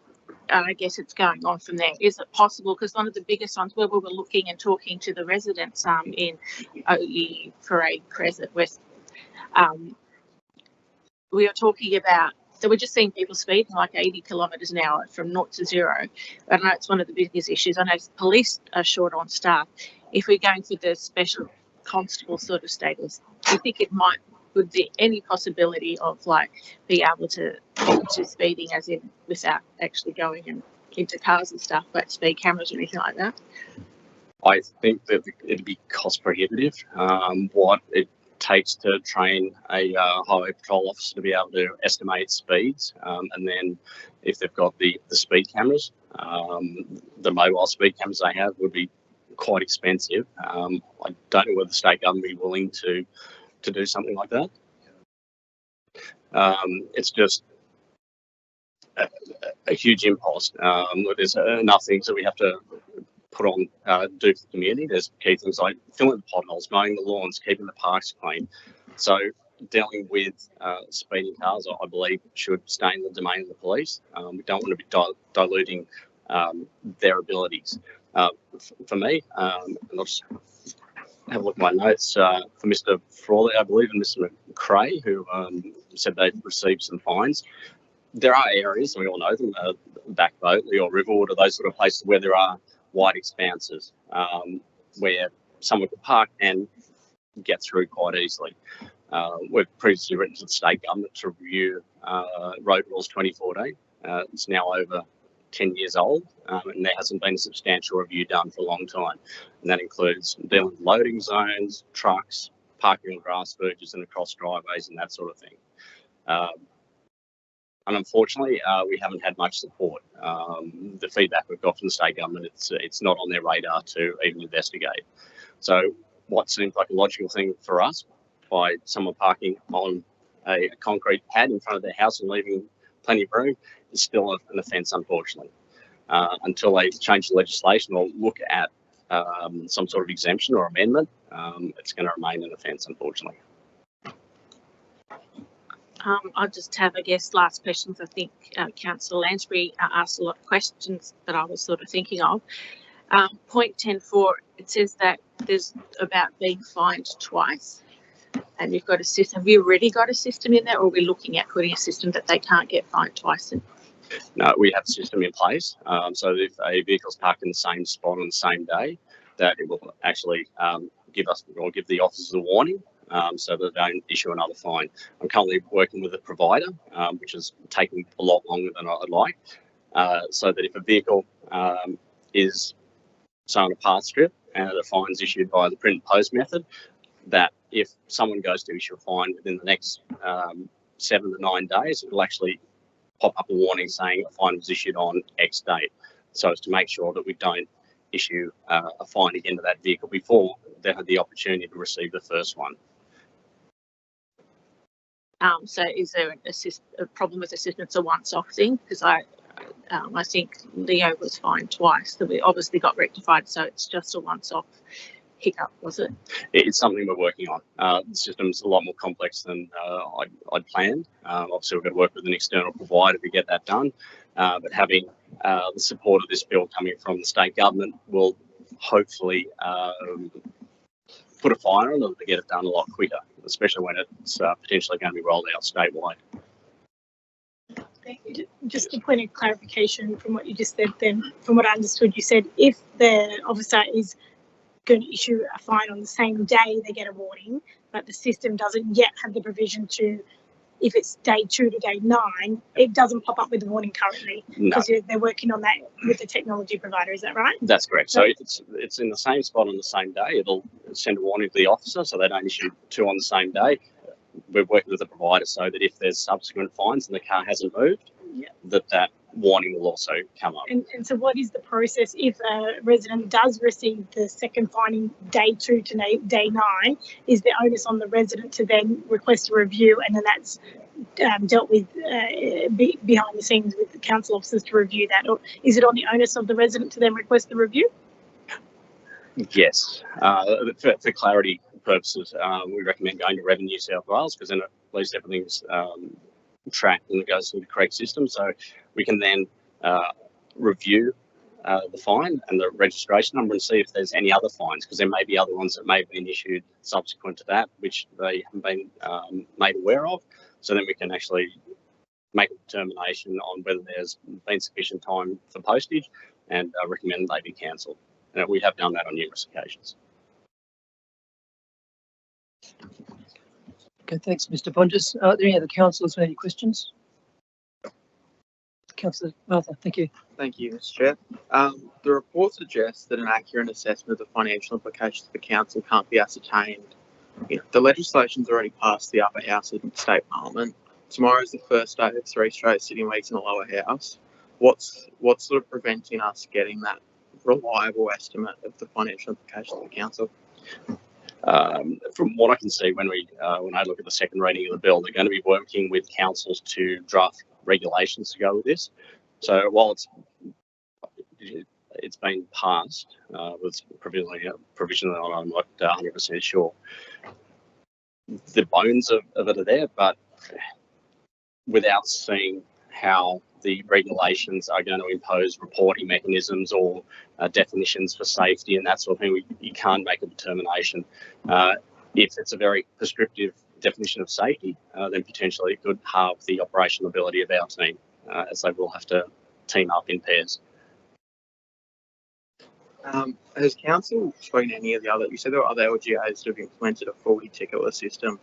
I guess it's going on from there. Is it possible, because one of the biggest ones where we were looking and talking to the residents in OE Parade Crescent West, we were talking about, so we're just seeing people speeding like 80 kilometres an hour from 0 to 0. I know it's one of the biggest issues. I know police are short on staff. If we're going for the special constable sort of status, do you think would there any possibility of like being able to speeding as in without actually going into cars and stuff, like speed cameras or anything like that? I think that it'd be cost prohibitive. What it takes to train a highway patrol officer to be able to estimate speeds, and then if they've got the speed cameras, the mobile speed cameras they have would be quite expensive. I don't know whether the state government would be willing to do something like that. It's just a huge impost. There's enough things that we have to put on, do for the community. There's key things like filling the potholes, mowing the lawns, keeping the parks clean. So dealing with speeding cars, I believe, should stay in the domain of the police. We don't want to be diluting their abilities. For me, and I'll just have a look at my notes, for Mr. Frawley, I believe, and Mr. McRae, who said they've received some fines. There are areas, and we all know them, Back Boatley or Riverwater, those sort of places where there are wide expanses where someone could park and get through quite easily. We've previously written to the state government to review Road Rules 2014. It's now over 10 years old, and there hasn't been a substantial review done for a long time. And that includes dealing with loading zones, trucks, parking on grass verges and across driveways and that sort of thing. And unfortunately, we haven't had much support. The feedback we've got from the state government, it's not on their radar to even investigate. So what seems like a logical thing for us, by someone parking on a concrete pad in front of their house and leaving plenty of room, is still an offence, unfortunately. Until they change the legislation or look at some sort of exemption or amendment, it's going to remain an offence, unfortunately. I'll just have, I guess, last questions. I think Councillor Lansbury asked a lot of questions that I was sort of thinking of. Point 10.4, it says that there's about being fined twice, and you've got a system. Have you already got a system in there, or are we looking at putting a system that they can't get fined twice in? No, we have a system in place. So if a vehicle's parked in the same spot on the same day, that it will actually give the officers a warning, so that they don't issue another fine. I'm currently working with a provider, which is taking a lot longer than I'd like, so that if a vehicle is, say, on a path strip and a fine is issued by the print and post method, that if someone goes to issue a fine within the next 7 to 9 days, it will actually pop up a warning saying a fine was issued on X date, so as to make sure that we don't issue a fine again to that vehicle before they had the opportunity to receive the first one. So is there a problem with the system? It's a once-off thing? Because I think Leo was fined twice, that we obviously got rectified, so it's just a once-off hiccup, was it? It's something we're working on. The system's a lot more complex than I'd planned. Obviously, we've got to work with an external provider to get that done. But having the support of this bill coming from the state government will hopefully put a fire on them to get it done a lot quicker, especially when it's potentially going to be rolled out statewide. Just a point of clarification from what you just said then, from what I understood, you said if the officer is going to issue a fine on the same day, they get a warning, but the system doesn't yet have the provision to if it's day 2 to day 9, it doesn't pop up with the warning currently No, because they're working on that with the technology provider. Is that right? that's correct. So if it's in the same spot on the same day, it'll send a warning to the officer, so they don't issue 2 on the same day. We're working with the provider so that if there's subsequent fines and the car hasn't moved, that warning will also come up. And so what is the process if a resident does receive the second finding day 2 to day 9? Is the onus on the resident to then request a review, and then that's dealt with behind the scenes with the council officers to review that? Or is it on the onus of the resident to then request the review? Yes. For clarity purposes, we recommend going to Revenue New South Wales, because then at least everything's tracked and it goes through the correct system. So we can then review the fine and the registration number and see if there's any other fines, because there may be other ones that may have been issued subsequent to that, which they haven't been made aware of. So then we can actually make a determination on whether there's been sufficient time for postage and recommend they be cancelled. And we have done that on numerous occasions. Okay, thanks, Mr. Bonges. Are there any other councillors with any questions? Councillor Arthur, thank you. Thank you, Mr. Chair. The report suggests that an accurate assessment of the financial implications of the council can't be ascertained. The legislation's already passed the upper house of the state parliament. Tomorrow is the first day of 3 straight sitting weeks in the lower house. What's sort of preventing us getting that reliable estimate of the financial implications of the council? From what I can see, when I look at the second reading of the bill, they're going to be working with councils to draft regulations to go with this. So while it's been passed with provisionally, I'm not 100% sure, the bones of it are there, but without seeing how the regulations are going to impose reporting mechanisms or definitions for safety and that sort of thing, you can't make a determination. If it's a very prescriptive definition of safety, then potentially it could halve the operational ability of our team, as they will have to team up in pairs. Has council spoken to any of the other? You said there were other LGAs that have implemented a 40 ticketless system.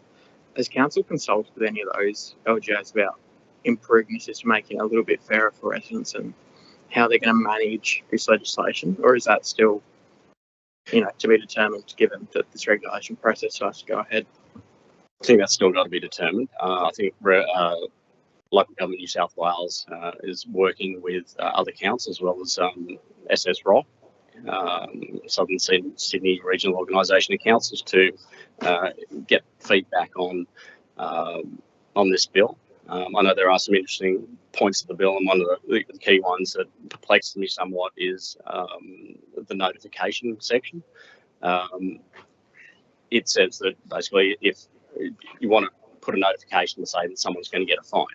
Has council consulted with any of those LGAs about improving the system, making it a little bit fairer for residents and how they're going to manage this legislation, or is that still, to be determined, given that this regulation process has to go ahead? I think that's still got to be determined. I think local government New South Wales is working with other councils as well as SSROC, Southern Sydney Regional Organisation of Councils, to get feedback on this bill. I know there are some interesting points of the bill, and one of the key ones that perplexes me somewhat is the notification section. It says that basically if you want to put a notification to say that someone's going to get a fine,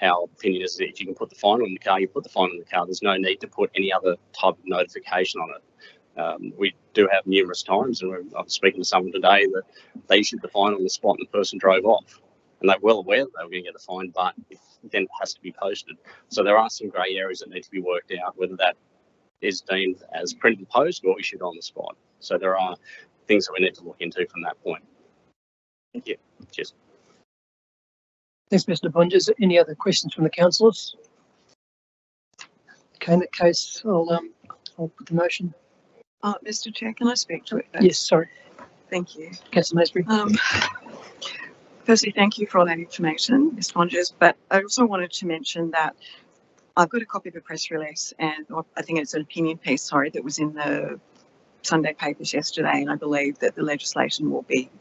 our opinion is that if you can put the fine on the car, you put the fine on the car. There's no need to put any other type of notification on it. We do have numerous times, and I was speaking to someone today, that they issued the fine on the spot and the person drove off. And they're well aware that they were going to get a fine, but then it has to be posted. So there are some grey areas that need to be worked out, whether that is deemed as printed and posted or issued on the spot. So there are things that we need to look into from that point. Thank you. Cheers. Thanks, Mr. Bonges. Any other questions from the councillors? Okay, in that case, I'll put the motion. Mr. Chair, can I speak to it? Yes, sorry. Thank you. Councillor Nasri. Firstly, thank you for all that information, Ms. Bonges, but I also wanted to mention that I've got a copy of a press release, and I think it's an opinion piece, that was in the Sunday papers yesterday, and I believe that the legislation will be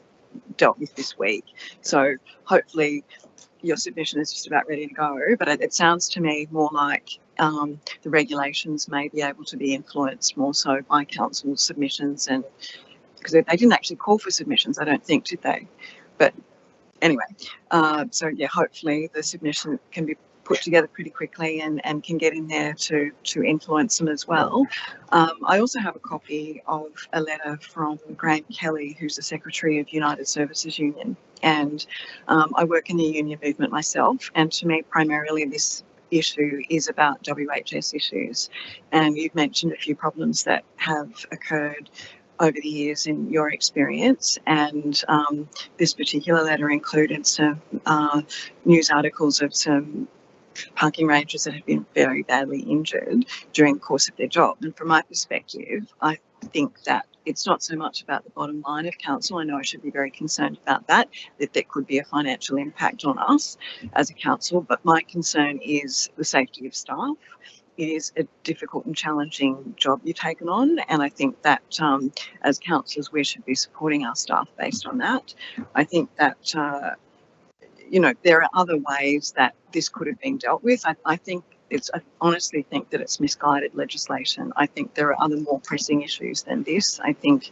dealt with this week. So hopefully your submission is just about ready to go, but it sounds to me more like the regulations may be able to be influenced more so by council submissions, and because they didn't actually call for submissions, I don't think, did they? But anyway, so yeah, hopefully the submission can be put together pretty quickly and can get in there to influence them as well. I also have a copy of a letter from Graham Kelly, who's the Secretary of United Services Union, and I work in the union movement myself, and to me primarily this issue is about WHS issues, and you've mentioned a few problems that have occurred over the years in your experience, and this particular letter included some news articles of some parking rangers that have been very badly injured during the course of their job. And from my perspective, I think that it's not so much about the bottom line of council. I know I should be very concerned about that there could be a financial impact on us as a council, but my concern is the safety of staff. It is a difficult and challenging job you've taken on, and I think that as councillors we should be supporting our staff based on that. I think that there are other ways that this could have been dealt with. I honestly think that it's misguided legislation. I think there are other more pressing issues than this. I think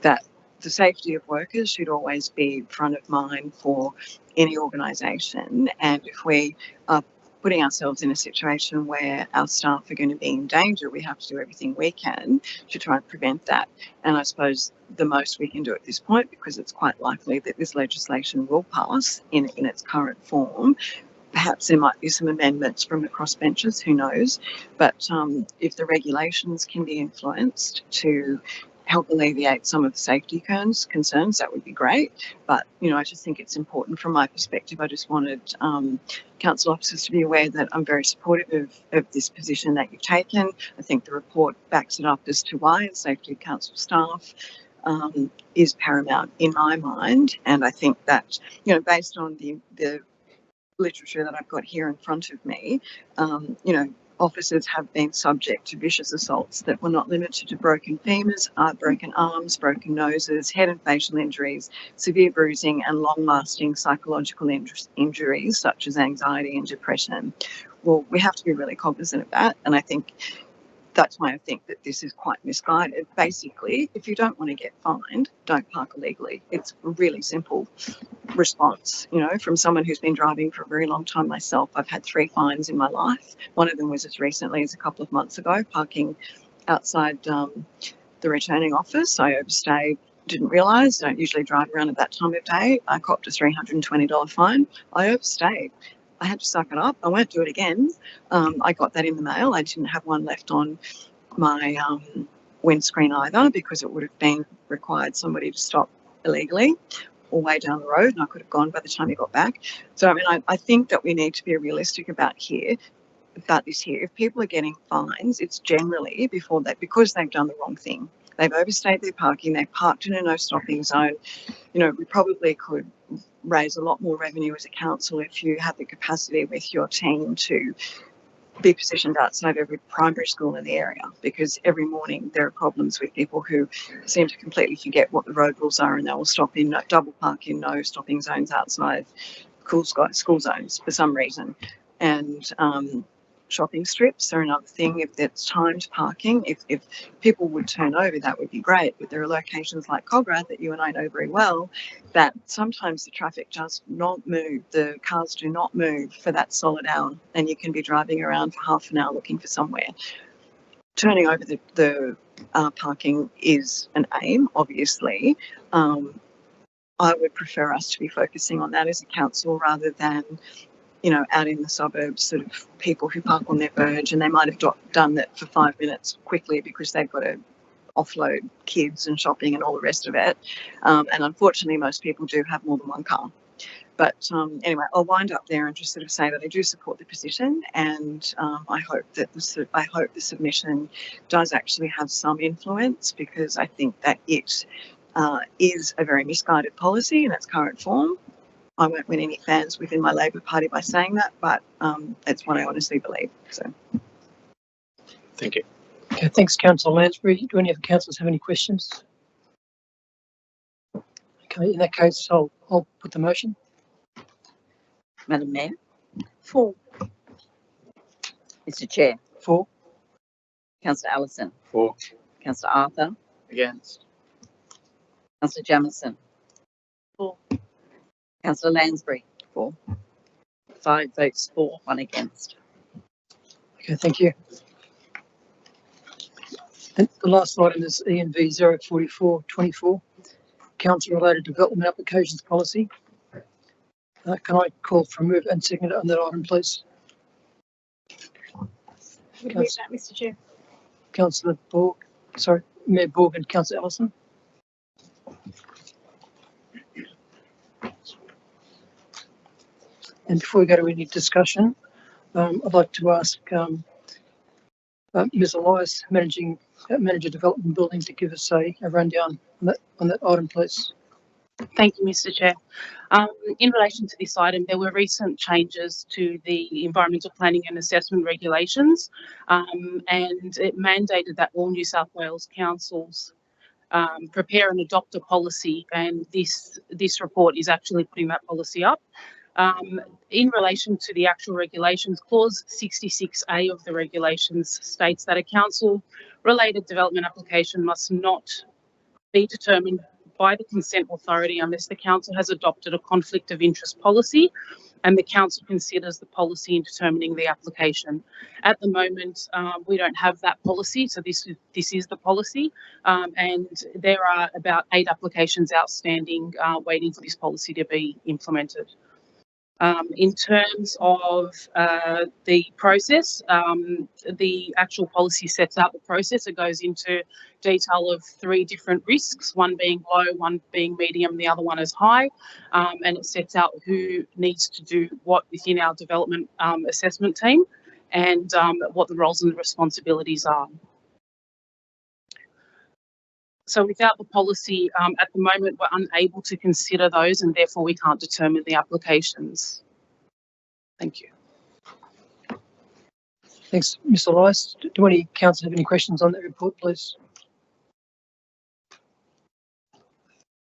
that the safety of workers should always be front of mind for any organisation, and if we are putting ourselves in a situation where our staff are going to be in danger, we have to do everything we can to try and prevent that. And I suppose the most we can do at this point, because it's quite likely that this legislation will pass in its current form, perhaps there might be some amendments from the crossbenchers, who knows, but if the regulations can be influenced to help alleviate some of the safety concerns, that would be great. But, I just think it's important from my perspective. I just wanted council officers to be aware that I'm very supportive of this position that you've taken. I think the report backs it up as to why the safety of council staff is paramount in my mind. And I think that, based on the literature that I've got here in front of me, officers have been subject to vicious assaults that were not limited to broken femurs, broken arms, broken noses, head and facial injuries, severe bruising and long-lasting psychological injuries such as anxiety and depression. Well, we have to be really cognizant of that, and I think that's why I think that this is quite misguided. Basically, if you don't want to get fined, don't park illegally. It's a really simple response. From someone who's been driving for a very long time myself, I've had 3 fines in my life. One of them was as recently as a couple of months ago, parking outside the returning office. I overstayed, didn't realise, don't usually drive around at that time of day. I copped a $320 fine. I overstayed. I had to suck it up. I won't do it again. I got that in the mail. I didn't have one left on my windscreen either, because it would have been required somebody to stop illegally all the way down the road, and I could have gone by the time he got back. So, I think that we need to be realistic about this here. If people are getting fines, it's generally because they've done the wrong thing. They've overstayed their parking, they've parked in a no stopping zone. We probably could raise a lot more revenue as a council if you had the capacity with your team to be positioned outside every primary school in the area, because every morning there are problems with people who seem to completely forget what the road rules are, and they will stop in double park in no stopping zones outside school zones for some reason. And shopping strips are another thing. If it's timed parking, if people would turn over, that would be great. But there are locations like Cograd that you and I know very well that sometimes the traffic does not move, the cars do not move for that solid hour, and you can be driving around for half an hour looking for somewhere. Turning over the parking is an aim, obviously. I would prefer us to be focusing on that as a council rather than out in the suburbs, sort of people who park on their verge, and they might have done that for 5 minutes quickly because they've got to offload kids and shopping and all the rest of it. And unfortunately, most people do have more than one car. But anyway, I'll wind up there and just sort of say that I do support the position, and I hope the submission does actually have some influence, because I think that it is a very misguided policy in its current form. I won't win any fans within my Labor Party by saying that, but it's what I honestly believe. So, Thank you. Okay, thanks, Councillor Lansbury. Do any of the councillors have any questions? Okay, in that case, I'll put the motion. Madam Mayor, For. Mr Chair, For. Councillor Allison, For. Councillor Arthur, Against. Councillor Jamieson, For. Councillor Lansbury, for. 5 votes for, 1 against. Okay, thank you. And the last item is ENV 04424, council-related development applications policy. Can I call for a move and second on that item, please? Would move that, Mr Chair. Councillor Borg, sorry, Mayor Borg and Councillor Allison. And before we go to any discussion, I'd like to ask Ms. Elias, Manager Development Building, to give us a rundown on that item, please. Thank you, Mr. Chair. In relation to this item, there were recent changes to the Environmental Planning and Assessment Regulations, and it mandated that all New South Wales councils prepare and adopt a policy, and this report is actually putting that policy up. In relation to the actual regulations, clause 66A of the regulations states that a council-related development application must not be determined by the consent authority unless the council has adopted a conflict of interest policy and the council considers the policy in determining the application. At the moment, we don't have that policy, so this is the policy, and there are about 8 applications outstanding waiting for this policy to be implemented. In terms of the process, the actual policy sets out the process. It goes into detail of 3 different risks, one being low, one being medium, the other one is high, and it sets out who needs to do what within our development assessment team and what the roles and responsibilities are. So without the policy, at the moment, we're unable to consider those and therefore we can't determine the applications. Thank you. Thanks, Ms. Elias. Do any council have any questions on that report, please?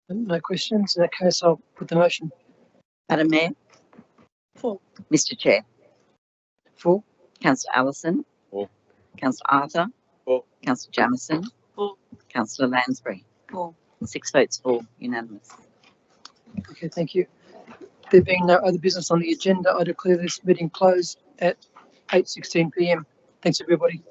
No questions. In that case, I'll put the motion. Madam Mayor? For. Mr. Chair? For. Councillor Allison? For. Councillor Arthur? For. Councillor Jamieson? For. Councillor Lansbury? For. 6 votes for, unanimous. Okay, thank you. There being no other business on the agenda, I declare this meeting closed at 8:16 p.m. Thanks, everybody.